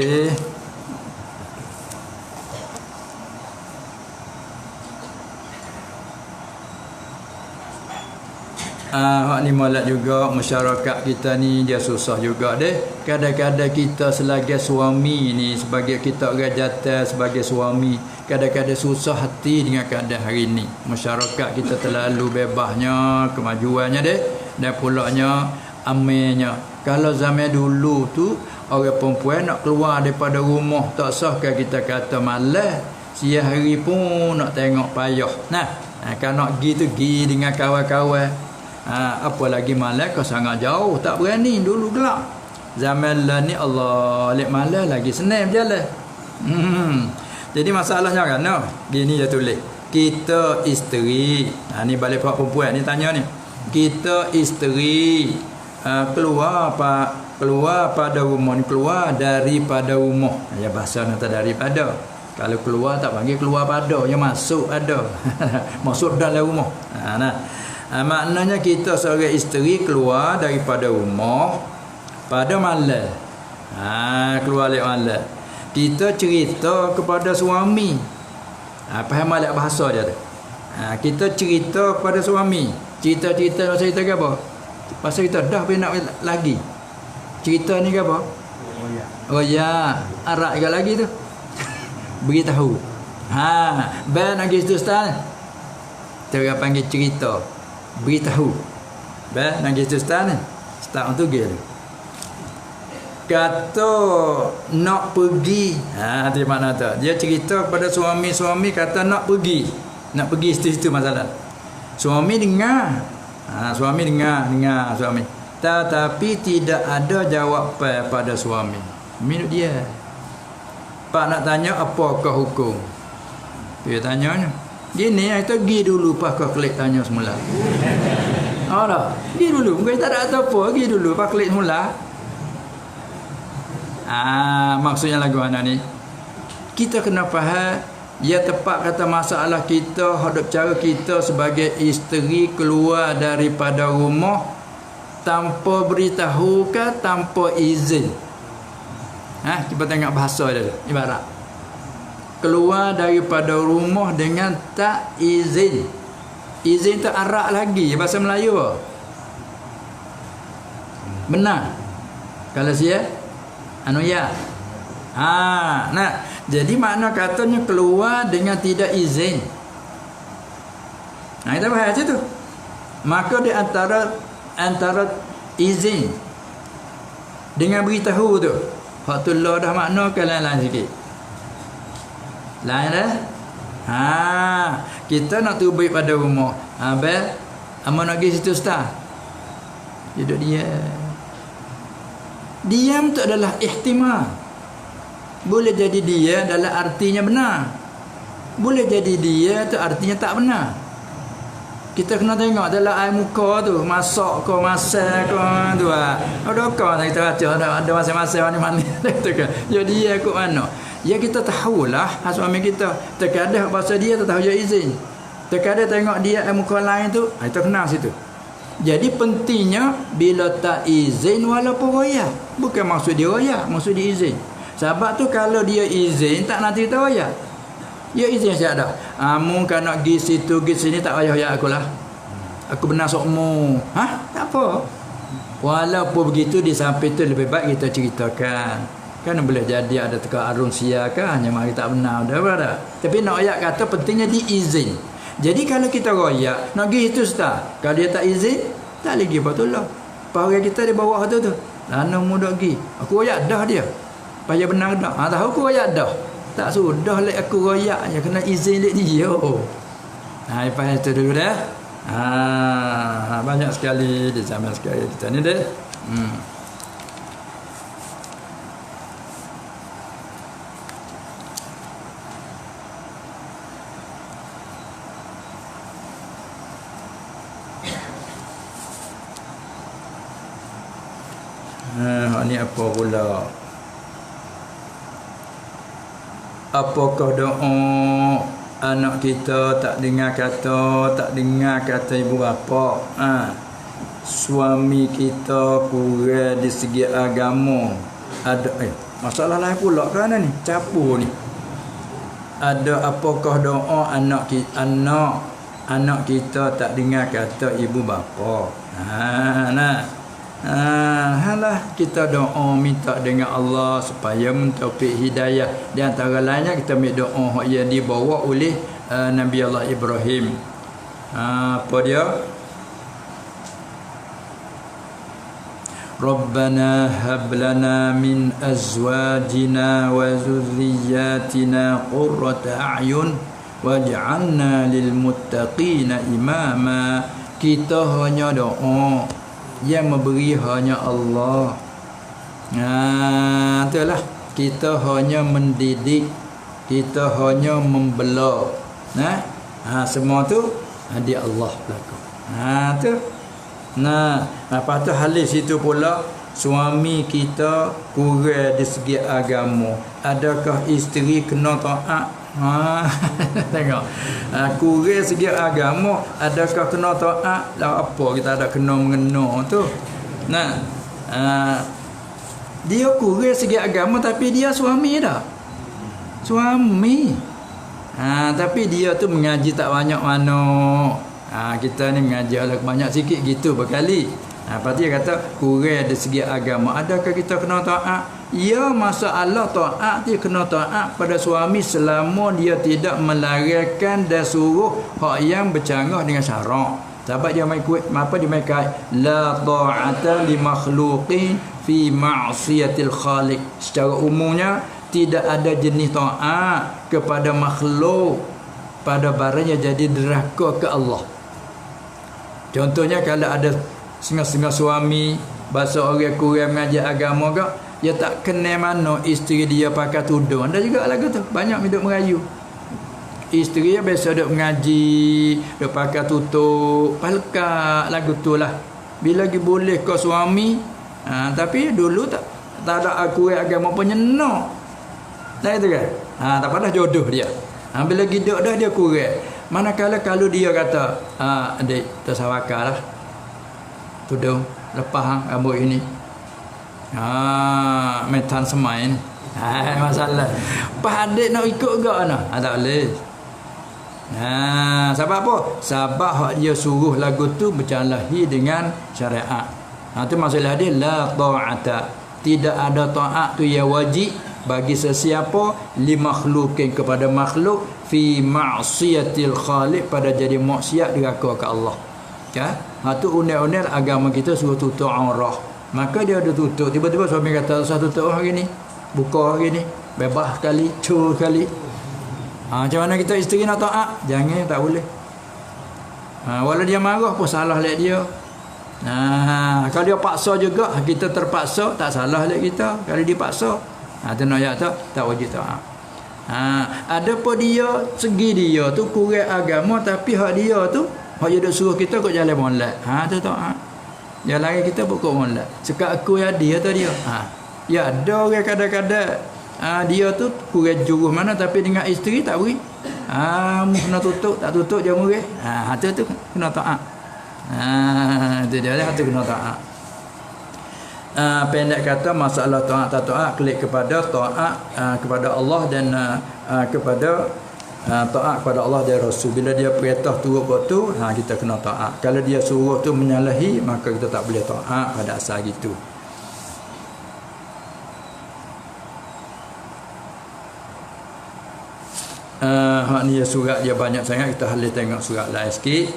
[SPEAKER 1] ni malat juga masyarakat kita ni dia susah juga deh. Kadang-kadang kita sebagai suami ni, sebagai kita orang jantan sebagai suami, kadang-kadang susah hati dengan keadaan hari ni. Masyarakat kita terlalu bebasnya, kemajuannya deh, dan pulaknya amenya. Kalau zaman dulu tu orang perempuan nak keluar daripada rumah tak sahkan kita kata malas, siang hari pun nak tengok payah. Kalau nak pergi tu pergi dengan kawan-kawan. Apa lagi malam kau sangat jauh tak berani. Dulu gelap. Zaman lah ni Allah lek malam lagi senang berjalan. Jadi masalahnya kan gini dia tulis. Kita isteri, ni balik pihak perempuan ni tanya ni. Kita isteri keluar pada rumah ni, keluar daripada rumah. Ya bahasa nak daripada. Kalau keluar tak panggil keluar pada, yang masuk ada. Masuk dalam rumah. Maknanya kita seorang isteri keluar daripada rumah pada malam. Keluar lewat malam. Kita cerita kepada suami. Faham malak bahasa dia tu. Kita cerita kepada suami. Cerita pasal kita ke apa? Pasal kita dah nak lagi. Cerita ni ke apa? Oh ya, arak ke lagi tu. Beritahu. Ben lagi tu Ustaz. Kita panggil cerita. Beritahu. Nak gitu Ustaz ni. Ustaz tu gil. Kata nak pergi. Di mana tu? Dia cerita kepada suami kata nak pergi. Nak pergi situ-situ masalah. Suami dengar. Suami dengar suami. Tetapi tidak ada jawapan pada suami. Minut dia. Pak nak tanya apakah hukum? Dia tanyanya. Gini kita pergi dulu pas kau klik tanya semula. Dah. Pergi dulu. Mungkin tak ada apa-apa. Pergi dulu pas klik semula. Maksudnya lagu anak ni. Kita kena faham. Ya tepat kata masalah kita, hadap cara kita sebagai isteri keluar daripada rumah tanpa beritahu ke tanpa izin. Cuba tengok bahasa dia tu. Ibarat keluar daripada rumah dengan tak izin. Izin tak arak lagi bahasa Melayu apa? Benar. Kalau saya ya. Jadi makna katanya keluar dengan tidak izin. Kita bahas itu. Maka di antara izin dengan beritahu tu, Fatullah dah makna ke lain-lain sikit. Lain dah. Kita nak tubik pada rumah. Abel, amun nak pergi situ ustaz. Duduk dia. Diam tu adalah ihtimal. Boleh jadi dia dalam artinya benar. Boleh jadi dia tu artinya tak benar. Kita kena tengok dalam air muka tu, masak ke, masak ke tu. Ada kau kita baca ada masing-masing mana-mana tu kan. Ya dia ikut mana. Ya kita tahulah suami kita. Terkadang bahasa dia tak tahu dia izin. Terkadang tengok dia air muka lain tu, kita kenal situ. Jadi pentingnya bila tak izin walaupun royak. Bukan maksud dia royak, maksud dia izin. Sebab tu kalau dia izin tak nanti kita royak. Dia izin siap dah. Amu kan nak pergi situ, pergi sini tak payah royak aku lah. Aku benar sokmu. Tak apa. Walaupun begitu di samping tu lebih baik kita ceritakan. Kan boleh jadi ada teka arun sia ke hanya mari tak benar dah berada. Tapi nak royak kata pentingnya diizin. Jadi kalau kita royak nak pergi itu ustaz, kalau dia tak izin tak lagi patutlah. Pahari kita di bawah tu. Lana muda pergi. Aku royak dah dia. Payah benar dah. Tahu aku royak dah. Tak sudah lek aku royak je kena izin lek dia. Lepas itu dulu dah. Banyak sekali di zaman sekarang kita ni dah. Ni apa pula? Apakah doa anak kita tak dengar kata ibu bapa? Suami kita kurang di segi agama. Ada masalah lain pula kan ni? Capu ni. Ada apakah doa anak kita tak dengar kata ibu bapa? Halah kita doa minta dengan Allah supaya mentaufik hidayah. Di antara lainnya kita minta doa yang dibawa oleh Nabi Allah Ibrahim. Apa dia? Rabbana hab lana min azwajina wa dhurriyyatina qurrata a'yun waj'alna lil muttaqina imama. Kita hanya doa yang memberi hanya Allah. Itulah kita hanya mendidik, kita hanya membela. Semua tu di Allah berlaku. Tu. Lepas tu halis itu pula suami kita kurang di segi agama. Adakah isteri kena taat? Tengok. Kurang segi agama, adakah kena taat? Lah apa kita ada kena mengena tu. Dia kurang segi agama tapi dia suami dah. Suami. Tapi dia tu mengaji tak banyak mana. Kita ni mengaji banyak sikit gitu berkali. Lepas tu dia kata kurang dari segi agama. Adakah kita kena taat? Ya, masalah taat dia kena taat pada suami selama dia tidak melarikan dan suruh hak yang bercanggah dengan syarak. Sebab dia mai kuat apa dia mai kait la ta'ata li makhluqin fi ma'siyatil khaliq. Secara umumnya tidak ada jenis taat kepada makhluk pada barang yang jadi derhaka ke Allah. Contohnya kalau ada setengah-setengah suami bahasa orang kurang mengajar agama ke, dia tak kenal mana isteri dia pakai tudung. Ada juga lagu tu, banyak hidup merayu. Isteri dia biasa duk mengaji, duk pakai tutup, palka lagu tu lah. Bila lagi boleh kau suami, tapi dulu tak ada aku agama penyenak. Tak itu kan? Tak pernah jodoh dia. Bila lagi duk dah dia kurang. Manakala kalau dia kata, adik tersawakarlah tudung lepas rambut ini. Metan semai ni. Masalah. Pas adik nak ikut gak mana? Tak boleh. Sebab apa? Sebab hak dia suruh lagu tu bercalahi dengan syariat. Tu masalah dia la ta'ata. Tidak ada taat tu yang wajib bagi sesiapa li makhlukin kepada makhluk fi ma'siyatil khaliq pada jadi maksiat diraka ke Allah. Ya? Tu undang-undang agama kita suruh tutup aurah. Maka dia ada tutup. Tiba-tiba suami kata saya tutup hari ni. Buka hari ni. Bebas sekali, cur sekali. Macam mana kita isteri nak taat? Jangan, tak boleh. Walau dia marah pun salah lihat dia. Kalau dia paksa juga, kita terpaksa, tak salah lihat kita. Kalau dia paksa, tu nak ayat tak wajib taat. Ada pun dia, segi dia tu kurang agama, tapi hak dia tu, hak dia duk suruh kita kok jalan molek. Tu taat. Yang lain kita bukan molek. Sekat aku ya dia tu dia. Ya ada orang kadang-kadang dia tu kurang jurus mana tapi dengan isteri tak beri. Kena tutup, tak tutup dia murih. Tu kena taat. Itu dia tu kena taat. Pendek kata masalah taat tak taat klik kepada taat kepada Allah dan kepada taat kepada Allah dan Rasul. Bila dia perintah turut waktu, kita kena taat. Kalau dia suruh tu menyalahi, maka kita tak boleh taat pada asal gitu. Hak ni surat dia banyak sangat, kita boleh tengok surat lain sikit.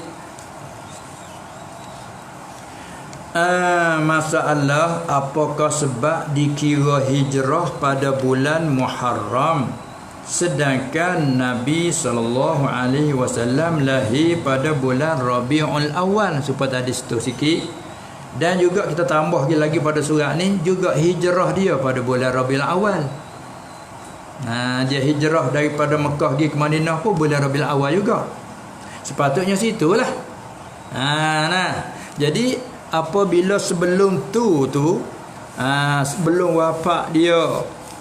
[SPEAKER 1] Masalah apakah sebab dikira hijrah pada bulan Muharram sedangkan Nabi SAW lahir pada bulan Rabiul Awal? Supaya tadi situ sikit. Dan juga kita tambah lagi pada surat ni juga hijrah dia pada bulan Rabiul Awal. Dia hijrah daripada Mekah pergi ke Madinah pun bulan Rabiul Awal juga. Sepatutnya situlah. Jadi apabila sebelum tu sebelum wafat dia,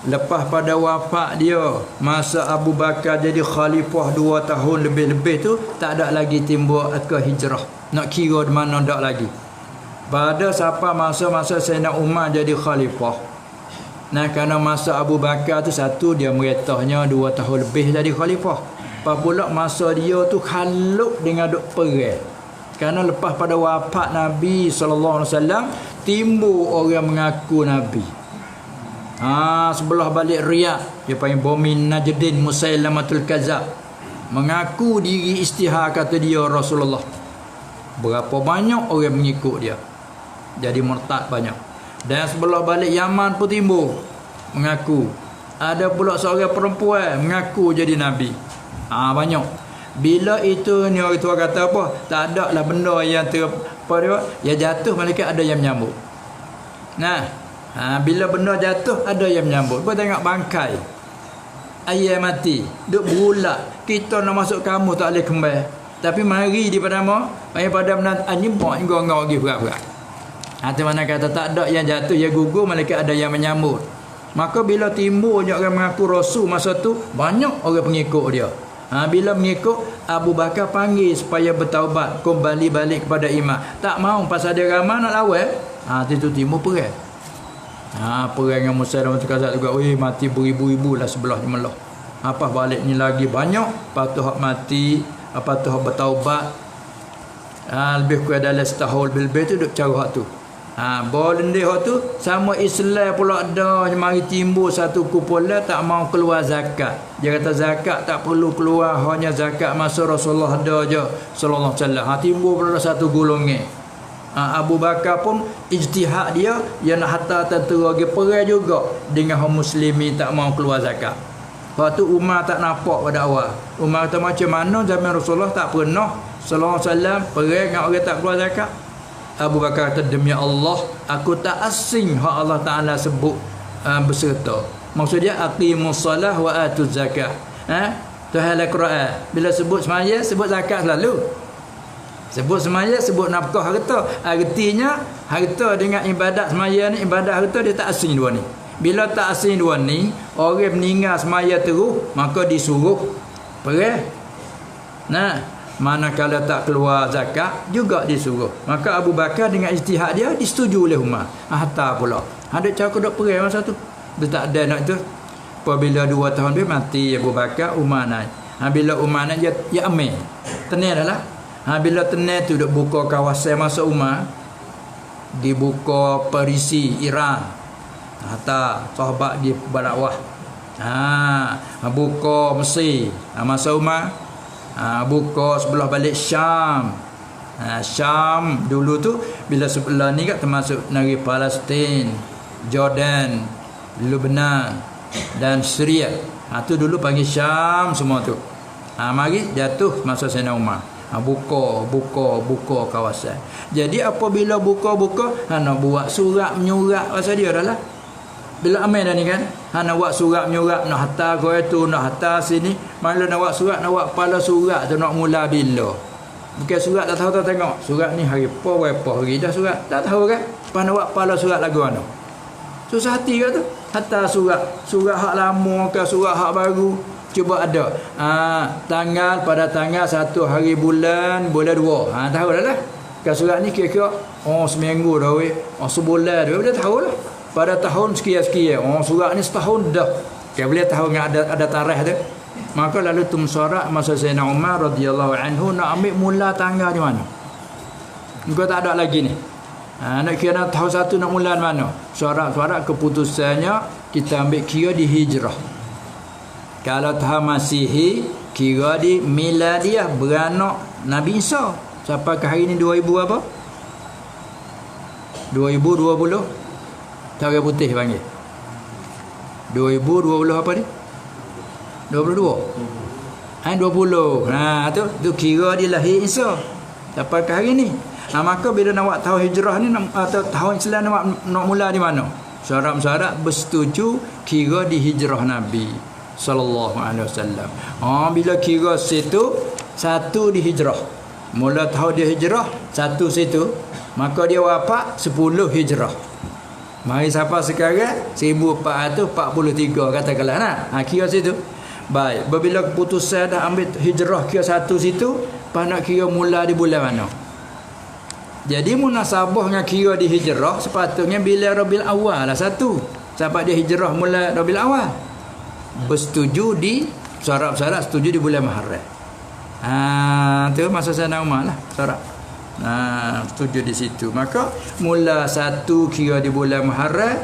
[SPEAKER 1] lepas pada wafat dia, masa Abu Bakar jadi khalifah 2 tahun lebih-lebih tu, tak ada lagi timbul ke hijrah. Nak kira di mana tak lagi. Pada siapa masa-masa Sayyidina Umar jadi khalifah. Kerana masa Abu Bakar tu satu dia meretahnya 2 tahun lebih jadi khalifah. Lepas pula masa dia tu khaluk dengan duk perang. Kerana lepas pada wafat Nabi SAW timbul orang mengaku Nabi. Sebelah balik Riyadh dia panggil bumi Najdin Musailamatul Kadzab, mengaku diri istihar kata dia Rasulullah. Berapa banyak orang mengikut dia, jadi murtad banyak. Dan sebelah balik Yaman pun timbul mengaku. Ada pula seorang perempuan mengaku jadi Nabi. Banyak. Bila itu ni orang tua kata apa? Tak ada lah benda yang yang jatuh malaikat ada yang menyambut. Bila benda jatuh ada yang menyambut. Kau tengok bangkai ayam mati duk berulat, kita nak masuk kamu tak boleh kembali. Tapi mari daripada menantu nyembah ngau pergi berat-berat. Itu mana kata tak ada yang jatuh yang gugur, malaikat ada yang menyambut. Maka bila timbulnya orang mengaku Rasul masa tu, banyak orang pengikut dia. Bila mengikut, Abu Bakar panggil supaya bertaubat, kembali balik kepada iman. Tak mau pasal dia ramai nak lawan. Itu timbul perang. Perang yang Musailamatul Kadzab juga. Mati beribu-ribu lah sebelah ni melah. Apa balik ni lagi banyak. Patuh hak mati, patuh hak bertaubat. Lebih kurang dalam setahun lebih tu duk cara hak tu. Boleh hak tu sama Islam pula ada mari timbul satu kumpulan tak mau keluar zakat. Dia kata zakat tak perlu keluar, hanya zakat masa Rasulullah ada je sallallahu alaihi wasallam. Timbul pula satu golongan. Abu Bakar pun ijtihad dia yang nak hantar tentera pergi perang juga dengan kaum muslimin tak mau keluar zakat. Lepas tu Umar tak nampak pada awal. Umar kata macam mana zaman Rasulullah tak pernah sallallahu alaihi wasallam perang dengan orang tak keluar zakat. Abu Bakar kata demi Allah aku tak asing hak Allah Ta'ala sebut berserta. Maksudnya aqimus solah wa atuz zakah. Tuhan Al-Quran bila sebut semaya sebut zakat selalu. Sebut semaya sebut nafkah harta. Artinya harta dengan ibadat semaya ni, ibadat harta dia tak asing dua ni. Bila tak asing dua ni, orang meninggal semaya terus maka disuruh perang. Manakala tak keluar zakat juga disuruh. Maka Abu Bakar dengan ijtihad dia disetujui oleh Umar. Hatta pula ada cara dok perang masa tu. Dia tak ada nak tu. Apabila 2 tahun dia mati Abu Bakar, Umar naik. Bila Umar naik dia amil. Tenang dah lah. Bila tenang tu duk buka kawasan masa Umar, dibuka Perisi Iran. Hatta sahabat dia berdakwah. Buka Mesir. Masa Umar buka sebelah balik Syam. Syam dulu tu bila sebelah ni kat termasuk negeri Palestin, Jordan, Lebanon dan Syria. Tu dulu panggil Syam semua tu. Mari jatuh masa Sayyidina Umar. Buka kawasan. Jadi apabila buka nak buat surat menyurat pasal dia dah lah. Bila amil dah ni kan, nak buat surat menyurat, nak hantar kau itu, nak hantar sini. Malah nak buat surat, nak buat kepala surat tu nak mula bila. Bukan surat tak tahu tengok. Surat ni hari berapa hari dah surat. Tak tahu kan? Lepas nak buat kepala surat lagu mana. Susah hati ke tu? Hantar surat. Surat hak lama ke surat hak baru. Cuba ada. Pada tanggal 1 hari bulan 2. Tahu dah lah. Kan surat ni kira-kira seminggu dah weh. Sebulan dah. Dia tahu lah. Pada tahun sekian-sekian. Surat ni setahun dah. Kan boleh tahu ada tarikh tu. Maka lalu tumsarak masa Sayyidina Umar radhiyallahu anhu nak ambil mula tanggal di mana. Engkau tak ada lagi ni. Nak kira tahun 1 nak mula di mana. Sorak keputusannya kita ambil kira di hijrah. Kalau tahun Masihi kira di miladiah beranak Nabi Isa. Sampai ke hari ni 2000 apa? 2020. Tahun putih panggil. 2020 apa ni? 22. 20. Tu kira dia lahir Isa. Sampai ke hari ni. Maka bila nak buat tahun hijrah ni atau tahun Islam nak mula di mana? Syarat-syarat bersetuju kira di hijrah Nabi sallallahu alaihi wasallam. Bila kira situ 1 di hijrah. Mula tahun dia hijrah 1 situ, maka dia wafat 10 hijrah. Mari siapa sekarang 1443 katakanlah nak. Kira situ. Baik, bila keputusan dah ambil hijrah kira 1 situ, pas nak kira mula di bulan mana? Jadi munasabahnya kira di hijrah sepatutnya bila Rabiul Awal lah 1. Sampai dia hijrah mula Rabiul Awal. Bersetuju di syarat-syarat setuju di bulan Muharram. Tu masa Sayyidina Umar lah syarat. Setuju di situ. Maka mula 1 kira di bulan Muharram,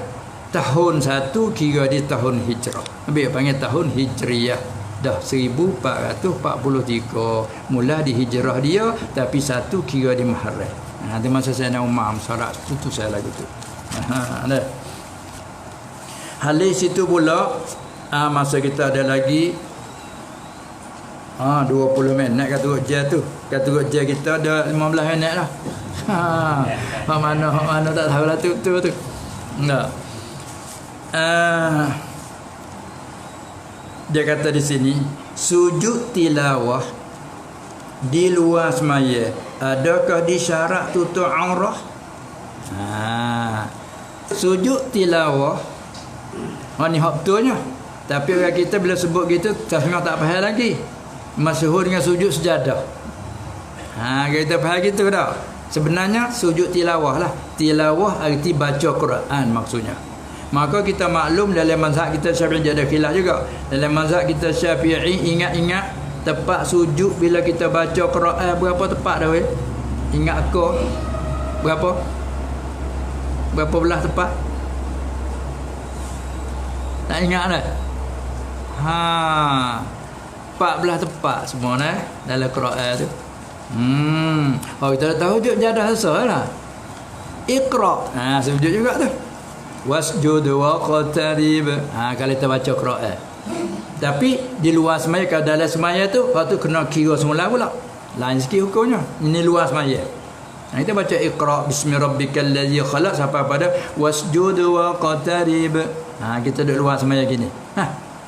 [SPEAKER 1] tahun 1 kira di tahun hijrah. Habis panggil tahun hijriyah. Dah 1443 mula di hijrah dia, tapi 1 kira di Muharram. Itu masa Sayyidina Umar syarat itu saya lagu tu. Ada. Halis itu pula masa kita ada lagi 20 minit kat turut je tu. Kat turut je kita ada 15 minit lah. Mana tak tahu lah tu. Enggak. Dia kata di sini sujud tilawah di luar semaya adakah disyarat tutup aurah? Sujud tilawah ni hak betulnya. Tapi orang kita bila sebut gitu tengah tak faham lagi. Masyhur dengan sujud sejadah. Kita faham gitu dah. Sebenarnya sujud tilawah lah. Tilawah arti baca Quran maksudnya. Maka kita maklum dalam mazhab kita Syafi'i ada khilaf juga. Dalam mazhab kita Syafi'i ingat-ingat tepat sujud bila kita baca Quran berapa tepat dah weh? Ingat aku berapa belah tepat? Tak ingat dah. 14 tepat semua dalam Quran tu. Kita dah tahu je jadah salah. Iqra. Sujud juga tu. Wasjud waqtarib. Kalau kita baca Quran. Tapi di luar semaya, kalau dalam semaya tu waktu kena kira semula pula. Lain sikit hukumnya. Ini luar semaya. Kita baca Iqra bismi rabbikal ladzi khalaq sampai pada wasjud waqtarib. Kita duduk luar semaya gini.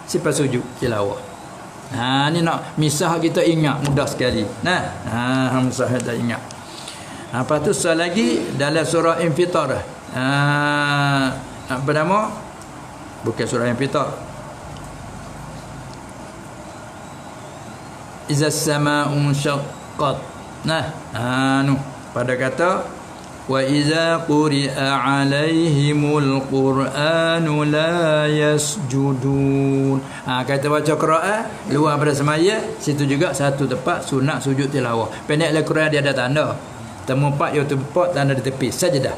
[SPEAKER 1] Sifat sujud tilawah. Ni nak misah kita ingat mudah sekali. Misah kita ingat. Lepas tu sekali lagi dalam surah Infitar. Apa nama? Bukan surah Infitar. Iza as-samaa'u shaqqat. Pada kata wa iza quri'a 'alaihimul qur'anu la yasjudun. Kata baca Quran luar pada semaya, situ juga satu tempat sunat sujud tilawah. Pendek le Quran dia ada tanda. Tempat yo tempat tanda di tepi sajadah.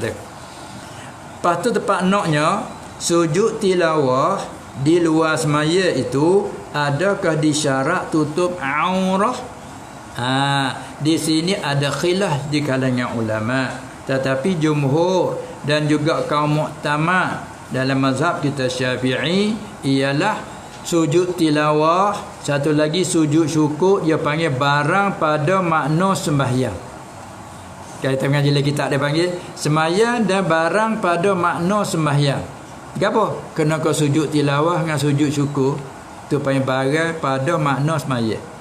[SPEAKER 1] Tu. Lepas tu tempat naknya sujud tilawah di luar semaya itu adakah disyarat tutup aurah? Di sini ada khilaf di kalangan ulama, tetapi jumhur dan juga kaum mu'tamad dalam mazhab kita Syafi'i ialah sujud tilawah, satu lagi sujud syukur, dia panggil barang pada makna sembahyang. Kita mengaji lagi kitab dia panggil sembahyang dan barang pada makna sembahyang. Gapo? Kena kau sujud tilawah dengan sujud syukur, tu panggil barang pada makna sembahyang.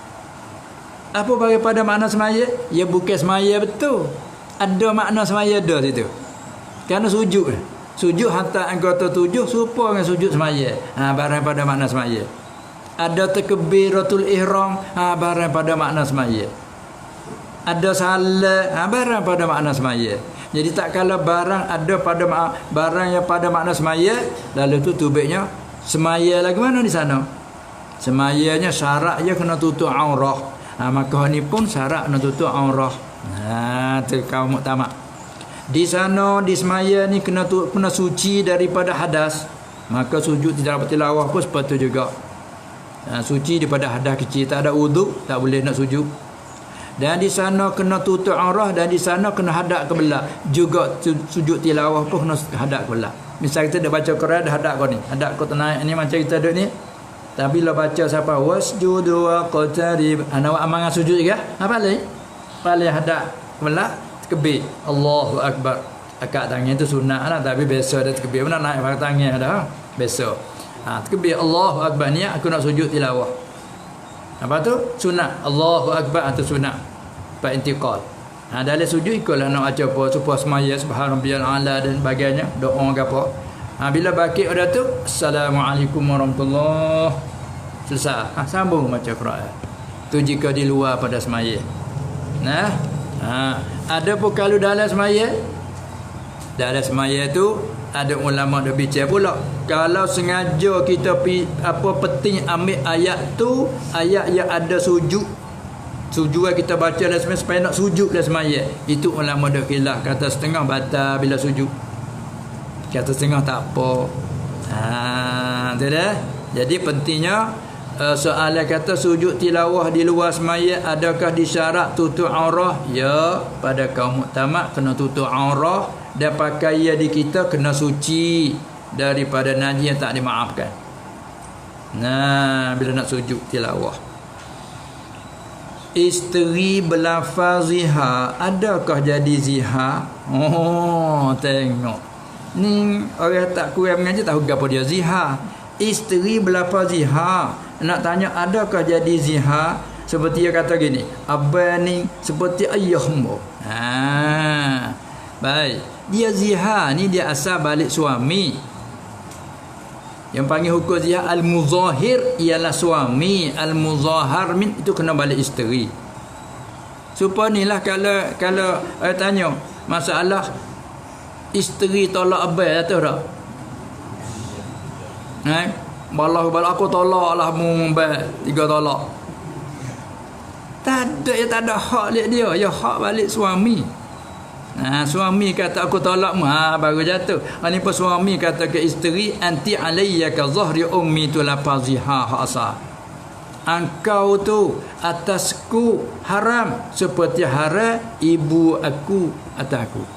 [SPEAKER 1] Apa bagi pada makna semaya? Ya bukan semaya betul. Ada makna semaya dah situ. Kerana sujud. Sujud hantar anggota tujuh serupa dengan sujud semaya. Barang pada makna semaya. Ada takbiratul ihram, barang pada makna semaya. Ada salat, barang pada makna semaya. Jadi tak kala barang ada pada barang yang pada makna semaya, lalu tu tubiknya semaya lagi mana di sana? Semayanya syaratnya kena tutup aurah. Maka ni pun syarat nak tutup aurah. Tu kaum muktamad. Di sana di semaya ni kena suci daripada hadas. Maka sujud tidak dapat tilawah pun sepatut juga. Suci daripada hadas kecil, tak ada wuduk, tak boleh nak sujud. Dan di sana kena tutup aurah, dan di sana kena hadap ke belah. Juga sujud tilawah pun kena hadap ke belah. Misal kita dah baca Quran dah hadap kau ni. Hadap kau tenang ni macam kita duduk ni. Tapi bila baca siapa wasjudu wa qatarib, awak amangan sujud juga apa lagi? Paling hadap belah tekbir Allahu akbar. Akak tangan tu sunat lah, tapi biasa dah tekbir mana naik pakai tangan dah biasa. Tekbir Allahu akbar ni aku nak sujud tilawah. Apa tu? Sunat Allahu akbar atau sunat pak intiqal. Dalam sujud ikutlah nak baca apa supaya semaya subhanarabbiyal a'la dan sebagainya, doa ke apa. Bila baki dah tu assalamualaikum warahmatullahi, selesai. Sambung baca Quran. Tu jika di luar pada semaya. Ada pun kalau dalam semaya, dalam semaya tu ada ulama dah bicara pula, kalau sengaja kita penting ambil ayat tu, ayat yang ada sujud kita baca dalam semaya supaya nak sujud dalam semaya, itu ulama dah khilaf. Kata setengah batal bila sujud, kata setengah tak apa. Tu dah. Jadi pentingnya soalan kata sujud tilawah di luar semaya adakah disyarat tutup aurah? Ya, pada kaum muktamad kena tutup aurah, dan pakaian di kita kena suci daripada najis yang tak dimaafkan. Bila nak sujud tilawah. Isteri berlafaz zihar, adakah jadi zihar? Tengok. Ni orang tak kurang mengaji tahu apa dia zihar. Isteri berlafaz zihar, nak tanya adakah jadi zihar? Seperti dia kata gini, abang ni seperti ayahmu. Baik. Dia zihar ni dia asal balik suami. Yang panggil hukum zihar al-muzahir ialah suami, al-muzahar min itu kena balik isteri. Supaya inilah kalau tanya masalah isteri tolak abang tahu tak? Balah aku tolak lah mu 3 tolak. Tak ada hak dia, ya hak balik suami. Suami kata aku tolakmu, baru jatuh. Ni pun suami kata ke isteri, anti alayya ka zahri ummi tu lafaziha hasa. Engkau tu atasku haram seperti haram ibu aku atasku.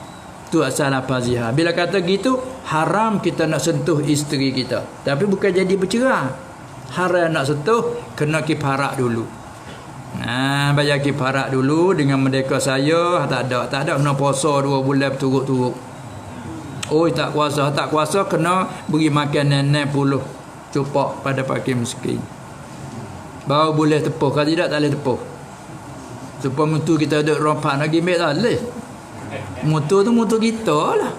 [SPEAKER 1] Tu asal lafaziha. Bila kata gitu, haram kita nak sentuh isteri kita. Tapi bukan jadi bercerai. Haram nak sentuh, kena kifarat dulu. Bayar kifarat dulu dengan merdeka saya. Tak ada kena puasa 2 bulan berturut-turut. Tak kuasa kena beri makan nenek puluh cupak pada fakir miskin, baru boleh tepuh. Kalau tidak tak boleh tepuh. Supaya mutu kita ada rompak lagi ambil tak boleh. Mutu tu mutu kita lah.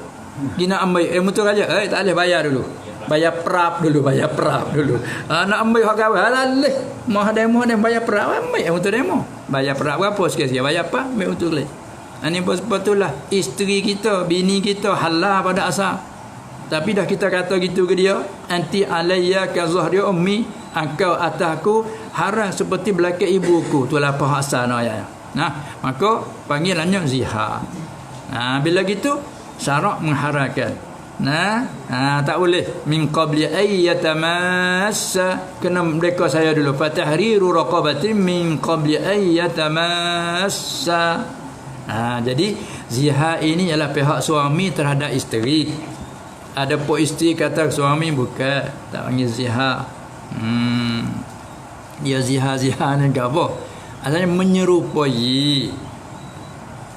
[SPEAKER 1] Kita ambil mutu raja tak boleh bayar dulu. Bayar perap dulu. Nak ambil hak kawan lalih. Mau demo bayar perap ambil untuk demo. Bayar perap berapa sikit-sikit bayar apa ambil untuk leh. Ini betul-betullah isteri kita, bini kita halal pada asal. Tapi dah kita kata gitu ke dia, anti alayya ka zahri ummi, engkau atasku haram seperti belakang ibuku. Tu lah apa asal ayat. Nah, maka panggilannya zihar. Nah, bila gitu syarak mengharamkan. Nah, tak boleh min qabli ay yatamassa, kena mereka saya dulu fatahriru raqabatin min qabli ay yatamassa. Jadi zihar ini ialah pihak suami terhadap isteri. Ada pun isteri kata suami bukan, tak panggil zihar. Dia zihar ni apa? Asalnya menyerupai.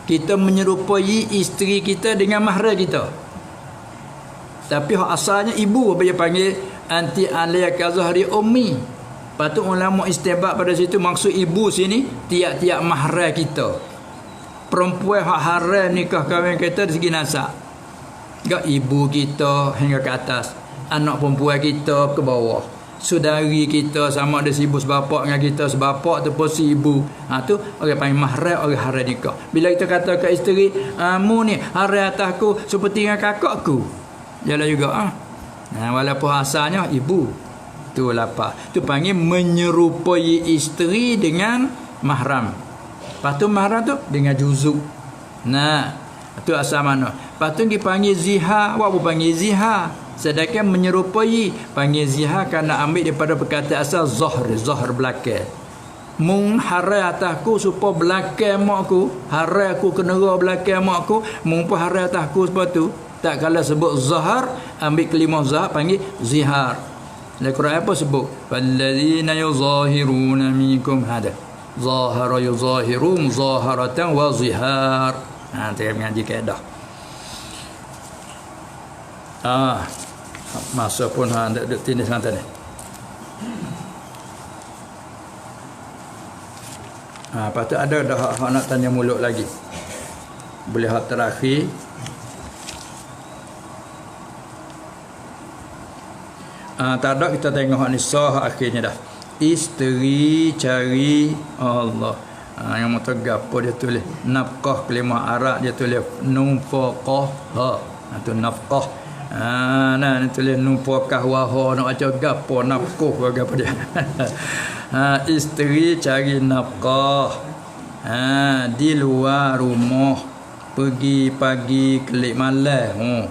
[SPEAKER 1] Kita menyerupai isteri kita dengan mahram kita. Tapi asalnya ibu apa dia panggil anti alayka zahri ummi. Patut ulama istibad pada situ, maksud ibu sini tiap-tiap mahram kita. Perempuan hak haram nikah kahwin kita dari segi nasab. Gak ibu kita hingga ke atas, anak perempuan kita ke bawah, saudari kita sama ada si ibu sebapak dengan kita, sebapak tu pun si ibu. Tu orang panggil mahram, orang haram nikah. Bila kita kata ke isteri, mu ni haram atasku seperti dengan kakakku, jalan juga. Walaupun asalnya ibu. Tu apa? Tu panggil menyerupai isteri dengan mahram. Lepas tu mahram tu dengan juzuk. Nah, tu asal mana? Lepas tu dipanggil zihar. Apa panggil zihar? Sedangkan menyerupai panggil zihar kerana ambil daripada perkataan asal zahr, zahr belakang. Mung haram atasku supaya belakang makku, haram aku kena belakang makku, mung pun haram atasku sebab tu. Tak kala sebut zahar, ambil kelimah zahar panggil zihar. Dalam Quran apa sebut? Walladzina yuzahiruna minkum hada. Zahara yuzahiru muzaharatan wa zihar. Kita mengaji kaedah. Masa pun duk tinis nanti ni. Lepas tu ada dah hak nak tanya mulut lagi. Boleh hak terakhir. Tak ada, kita tengok hak ni sah akhirnya dah. Isteri cari Allah. Yang mata gapo dia tulis nafkah, kelimah Arab dia tulis nunfaqah. Tu nafkah. Nah tulis nunfaqah wa nak baca gapo nafkah gapo dia. Isteri cari nafkah. Di luar rumah, pergi pagi kelik malam.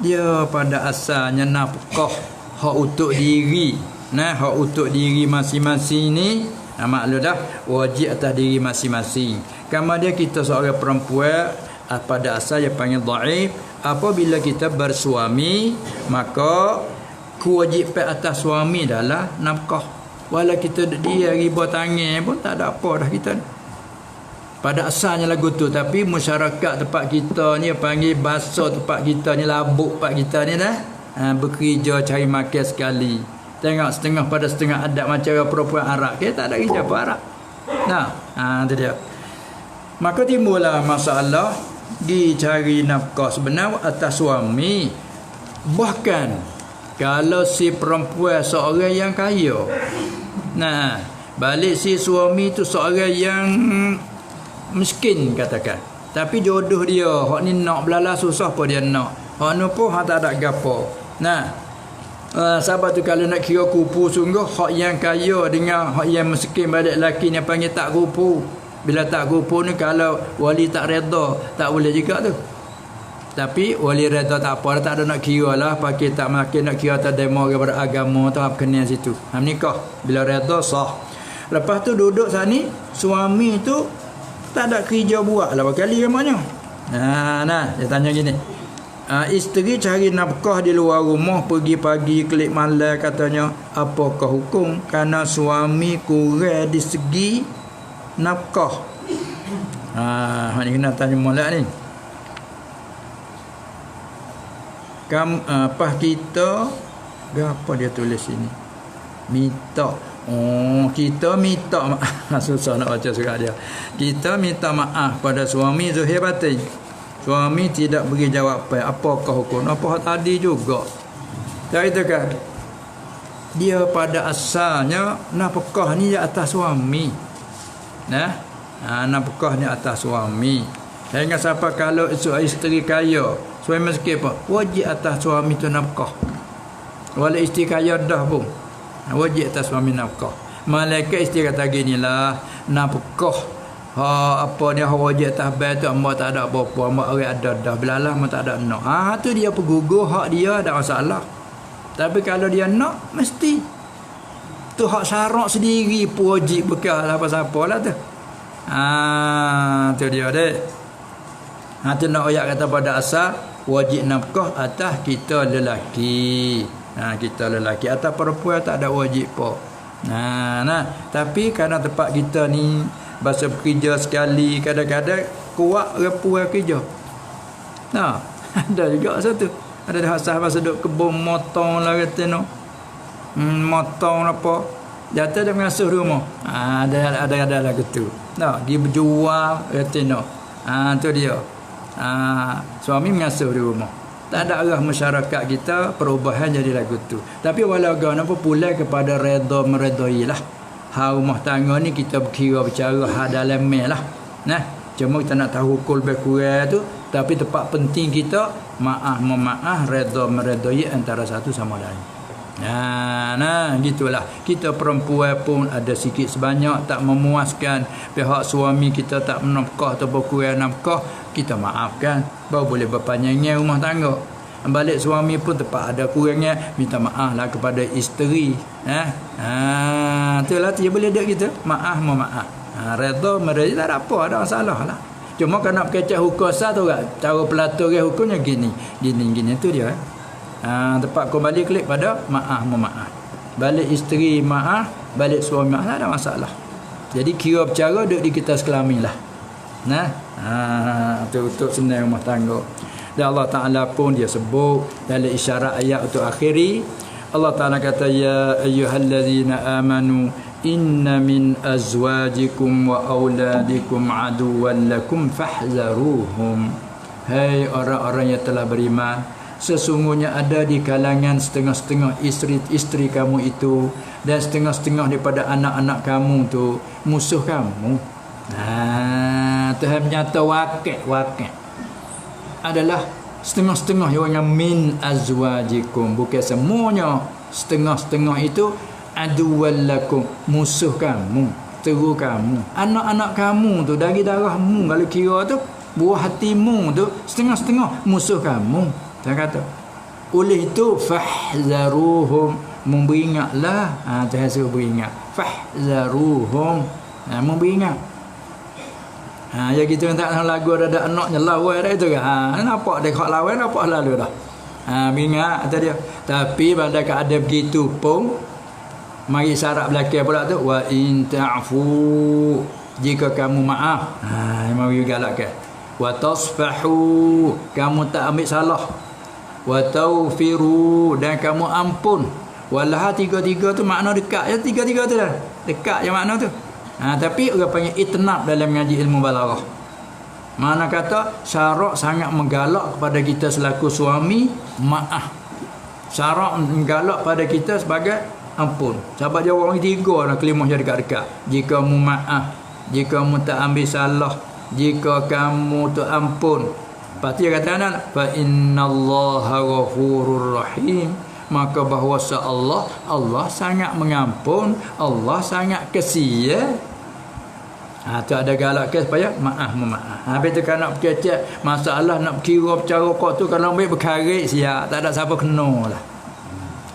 [SPEAKER 1] Dia pada asalnya nafkah hak untuk diri. Nah, hak untuk diri masing-masing ni, maklum dah wajib atas diri masing-masing. Kemudian kita seorang perempuan pada asal yang panggil dhaif, apabila kita bersuami maka kewajipan atas suami adalah nafkah. Walau kita dia riba tangan pun tak ada apa dah kita. Pada asalnya lagu tu, tapi masyarakat tempat kita ni panggil bahasa tempat kita ni, labuk tempat kita ni dah bekerja cari makan sekali. Tengok setengah pada setengah adat macam perempuan Arab. Kita tak ada kerja apa Arab. Itu dia. Maka timbullah masalah dicari nafkah sebenar atas suami. Bahkan kalau si perempuan seorang yang kaya, balik si suami tu seorang yang miskin katakan, tapi jodoh dia hak ni nak belala susah apa dia nak, hak ni pun hak tak ada gapo. Sahabat tu kalau nak kira kupu sungguh, hak yang kaya dengan hak yang miskin balik lelaki ni panggil tak kupu. Bila tak kupu ni kalau wali tak reda tak boleh juga tu. Tapi wali reda tak apa, tak ada nak kira lah, pakai tak makin nak kira tak demo kepada agama tak kena situ. Nikah bila reda sah. Lepas tu duduk sana, suami tu tak ada kerja buat lah berkali namanya. Dia tanya gini. Isteri cari nafkah di luar rumah, pergi pagi kelik malam katanya, apakah hukum kerana suami kurang di segi nafkah? Ni kena tanya molek ni. Apa kita apa dia tulis sini? Minta. Kita minta maaf. Susah nak baca surat dia. Kita minta maaf pada suami zahir batin. Suami tidak beri jawapan. Apakah hukum? Apa tadi juga. Tak itu kan? Dia pada asalnya nafkah ni atas suami. Nafkah ni atas suami. Jangan siapa kalau isteri kaya, suami miskin pun wajib atas suami tu nafkah. Walau isteri kaya dah pun wajib atas suami nafkah. Malaikat isteri kata ginilah, nafkah apa ni wajib atas bayi tu mak tak ada apa-apa, mak orang ada dah belalah mak tak ada nak. Tu dia pergugur hak dia, ada masalah. Tapi kalau dia nak mesti tu hak syarat sendiri pun wajib bekal apa-apa lah tu. Tu dia dek. Tu nak ayat kata pada asal wajib nafkah atas kita lelaki. Kita lelaki atas perempuan tak ada wajib apa. Tapi kerana tempat kita ni bahasa bekerja sekali, kadang-kadang kuat repuan kerja. Ada juga satu. Ada sahabat seduk kebun motong lah kata no. Motong apa? Jatuh dia mengasuh rumah. Ada lah gitu. Dia berjual kata no. Tu dia. Suami mengasuh di rumah. Tak ada arah masyarakat kita perubahan jadi lagu tu. Tapi walau apa pulai kepada redha meredai lah. Rumah tangga ni kita berkira bercara dalam lah. Cuma kita nak tahu hukum lebih kurang tu. Tapi tempat penting kita maaf memaaf, redha meredai antara satu sama lain. Gitulah. Kita perempuan pun ada sikit sebanyak tak memuaskan pihak suami kita tak menafkah atau kurang nafkah, kita maafkan, baru boleh berpanjangnya rumah tangga. Balik suami pun tempat ada kurangnya, minta maaf lah kepada isteri. Itulah dia boleh dek kita maaf memaaf. Redha meredai tak ada apa, ada masalah lah. Cuma kalau nak kecek hukum sah tu kan, cara pelaturan hukumnya gini tu dia. Tempat kembali klik pada maaf memaaf. Balik isteri maaf, balik suami maaf, tak ada masalah. Jadi kira bercara duduk di kita sekelamin lah. Untuk senang rumah tangga. Dan Allah Ta'ala pun dia sebut dalam isyarat ayat untuk akhiri, Allah Ta'ala kata ya ayyuhallazina amanu inna min azwajikum wa auladikum aduwwan lakum fahzaruhum. Hai orang-orang yang telah beriman, sesungguhnya ada di kalangan setengah-setengah isteri kamu itu dan setengah-setengah daripada anak-anak kamu tu musuh kamu. Tuhan menyata wakil adalah setengah-setengah yang min azwajikum, bukan semuanya. Setengah-setengah itu aduwwan lakum, musuh kamu, teru kamu, anak-anak kamu tu dari darahmu, kalau kira tu buah hatimu tu setengah-setengah musuh kamu. Dia kata oleh itu fahzaruhum, memberingatlah. Tuhan suruh beringat, fahzaruhum, memberingat. Ya kita tak tahu lagu ada anaknya lawan dah itu kan. Nampak dia hak lawan, nampak lalu dah. Beringat kata dia. Tapi pada keadaan begitu pun mari syarat belakang pula tu, wa in ta'fu, jika kamu maaf. Mari galakkan. Wa tasfahu, kamu tak ambil salah. Wa tawfiru, dan kamu ampun. Walah tiga-tiga tu makna dekat ya, tiga-tiga tu dah. Dekat je makna tu. Tapi orang panggil itnab dalam mengaji ilmu balaghah. Mana kata syarat sangat menggalak kepada kita selaku suami maaf. Syarat menggalak pada kita sebagai ampun. Sebab dia orang tiga nak kelimah jadi dekat-dekat. Jika kamu maaf, jika kamu tak ambil salah, jika kamu tu ampun. Lepas tu dia kata fa innallaha ghafurur rahim, maka bahawa Allah sangat mengampun, Allah sangat kesian. Tu ada galak ke supaya maaf memaaf. Habis tu kan nak berkecek masalah, nak kira bercara kau tu, kalau ambil berkarik siap, tak ada siapa kena lah.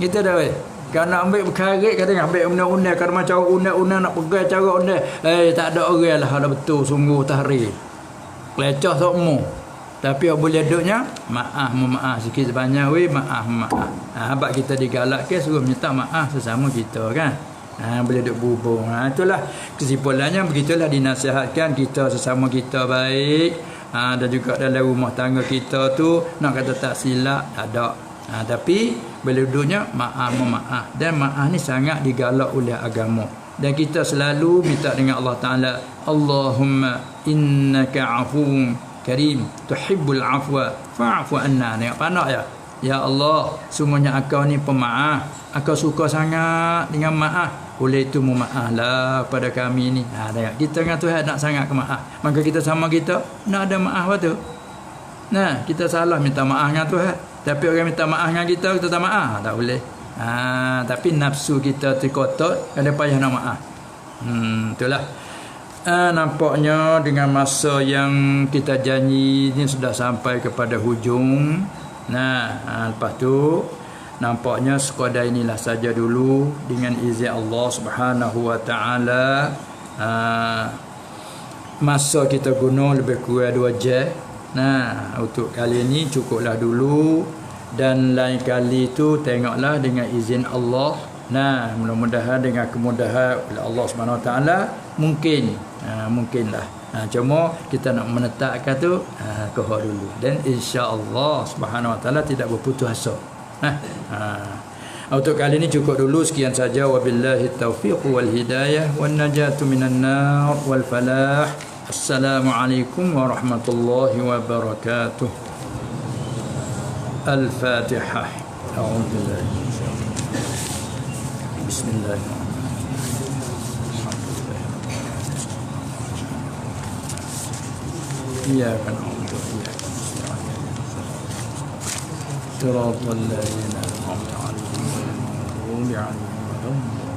[SPEAKER 1] Gitu dah weh. Kalau nak ambil berkarik, kata ambil undang-undang, kalau macam undang-undang nak pegang cara undang, tak ada orang lah, ada betul sungguh tahrir. Lecah semua. Tapi yang boleh duduknya maaf memaaf sikit sebanyak weh, maaf memaaf. Habaq kita digalakkan suruh minta maaf sesama kita kan. Boleh duduk berhubung. Itulah kesimpulannya, begitulah dinasihatkan kita sesama kita baik. Dan juga dalam rumah tangga kita tu nak kata tak silap ada. Tapi boleh duduknya maaf memaaf, dan maaf ni sangat digalak oleh agama. Dan kita selalu minta dengan Allah Ta'ala, Allahumma innaka afuwun karim tuhibbul afwa fa'fu anna. Tengok pandang ya. Ya Allah, sungguhnya Engkau ni pemaaf, Engkau suka sangat dengan maaf. oleh itu memaaflah pada kami ni. Tengok kita dengan Tuhan nak sangat ke maaf, maka kita sama kita nak ada maaf betul. Nah, kita salah minta maaf dengan Tuhan, tapi orang minta maaf dengan kita tak maaf, tak boleh. Tapi nafsu kita terkotak, ada payah nak maaf. Itulah. Nampaknya dengan masa yang kita janji ni sudah sampai kepada hujung. Lepas tu nampaknya sekadar inilah saja dulu dengan izin Allah Subhanahu wa taala. Masa kita guna lebih kurang 2 jam. Untuk kali ini cukuplah dulu, dan lain kali tu tengoklah dengan izin Allah. Mudah-mudahan dengan kemudahan oleh Allah Subhanahu wa taala mungkinlah. Cuma kita nak menetapkan tu kohor dulu, dan insya-Allah Subhanahu wa taala tidak berputus asa. Untuk kali ini cukup dulu, sekian saja. Wabillahi taufiq wal hidayah wan najatu minan nar wal falah. Assalamualaikum warahmatullahi wabarakatuh. Al-Fatihah. A'udzu billahi minasyaitonir rajim. Bismillahirrahmanirrahim. Iyyaka na'budu wa iyyaka nasta'in. Shiratal ladzina an'amta 'alaihim ghairil maghdubi 'alaihim waladdallin.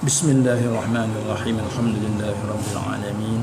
[SPEAKER 1] Bismillahirrahmanirrahim. Alhamdulillahirabbil alamin.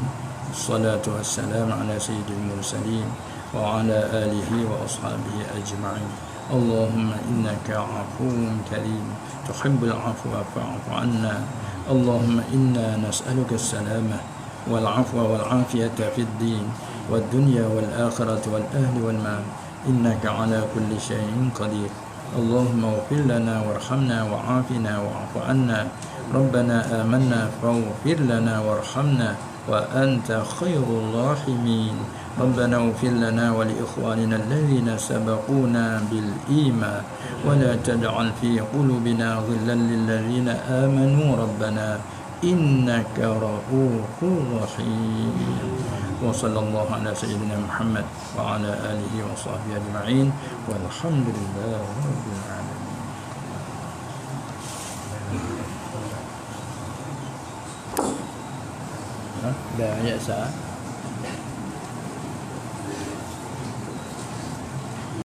[SPEAKER 1] Wassalatu wassalamu ala sayyidil mursalin wa ala alihi wa ashabihi ajma'in. Allahumma innaka 'afuwwun karim tuhibbul 'afwa fa'fu 'anna. Allahumma inna nas'aluka as-salamah wal 'afwa wal 'afiyata fid din wad dunya wal akhirati wal ahli wal mal. Innaka 'ala kulli shay'in qadir. Allahumma ighfir lana warhamna wa'afina wa'fu 'anna. ربنا آمنا فاغفر لنا وارحمنا وأنت خير الراحمين. ربنا اغفر لنا ولإخواننا الذين سبقونا بالإيمان ولا تجعل في قلوبنا غلا للذين آمنوا ربنا إنك رؤوف رحيم. وصلى الله على سيدنا محمد وعلى آله وصحبه أجمعين والحمد لله رب العالمين. Dah ayat sah.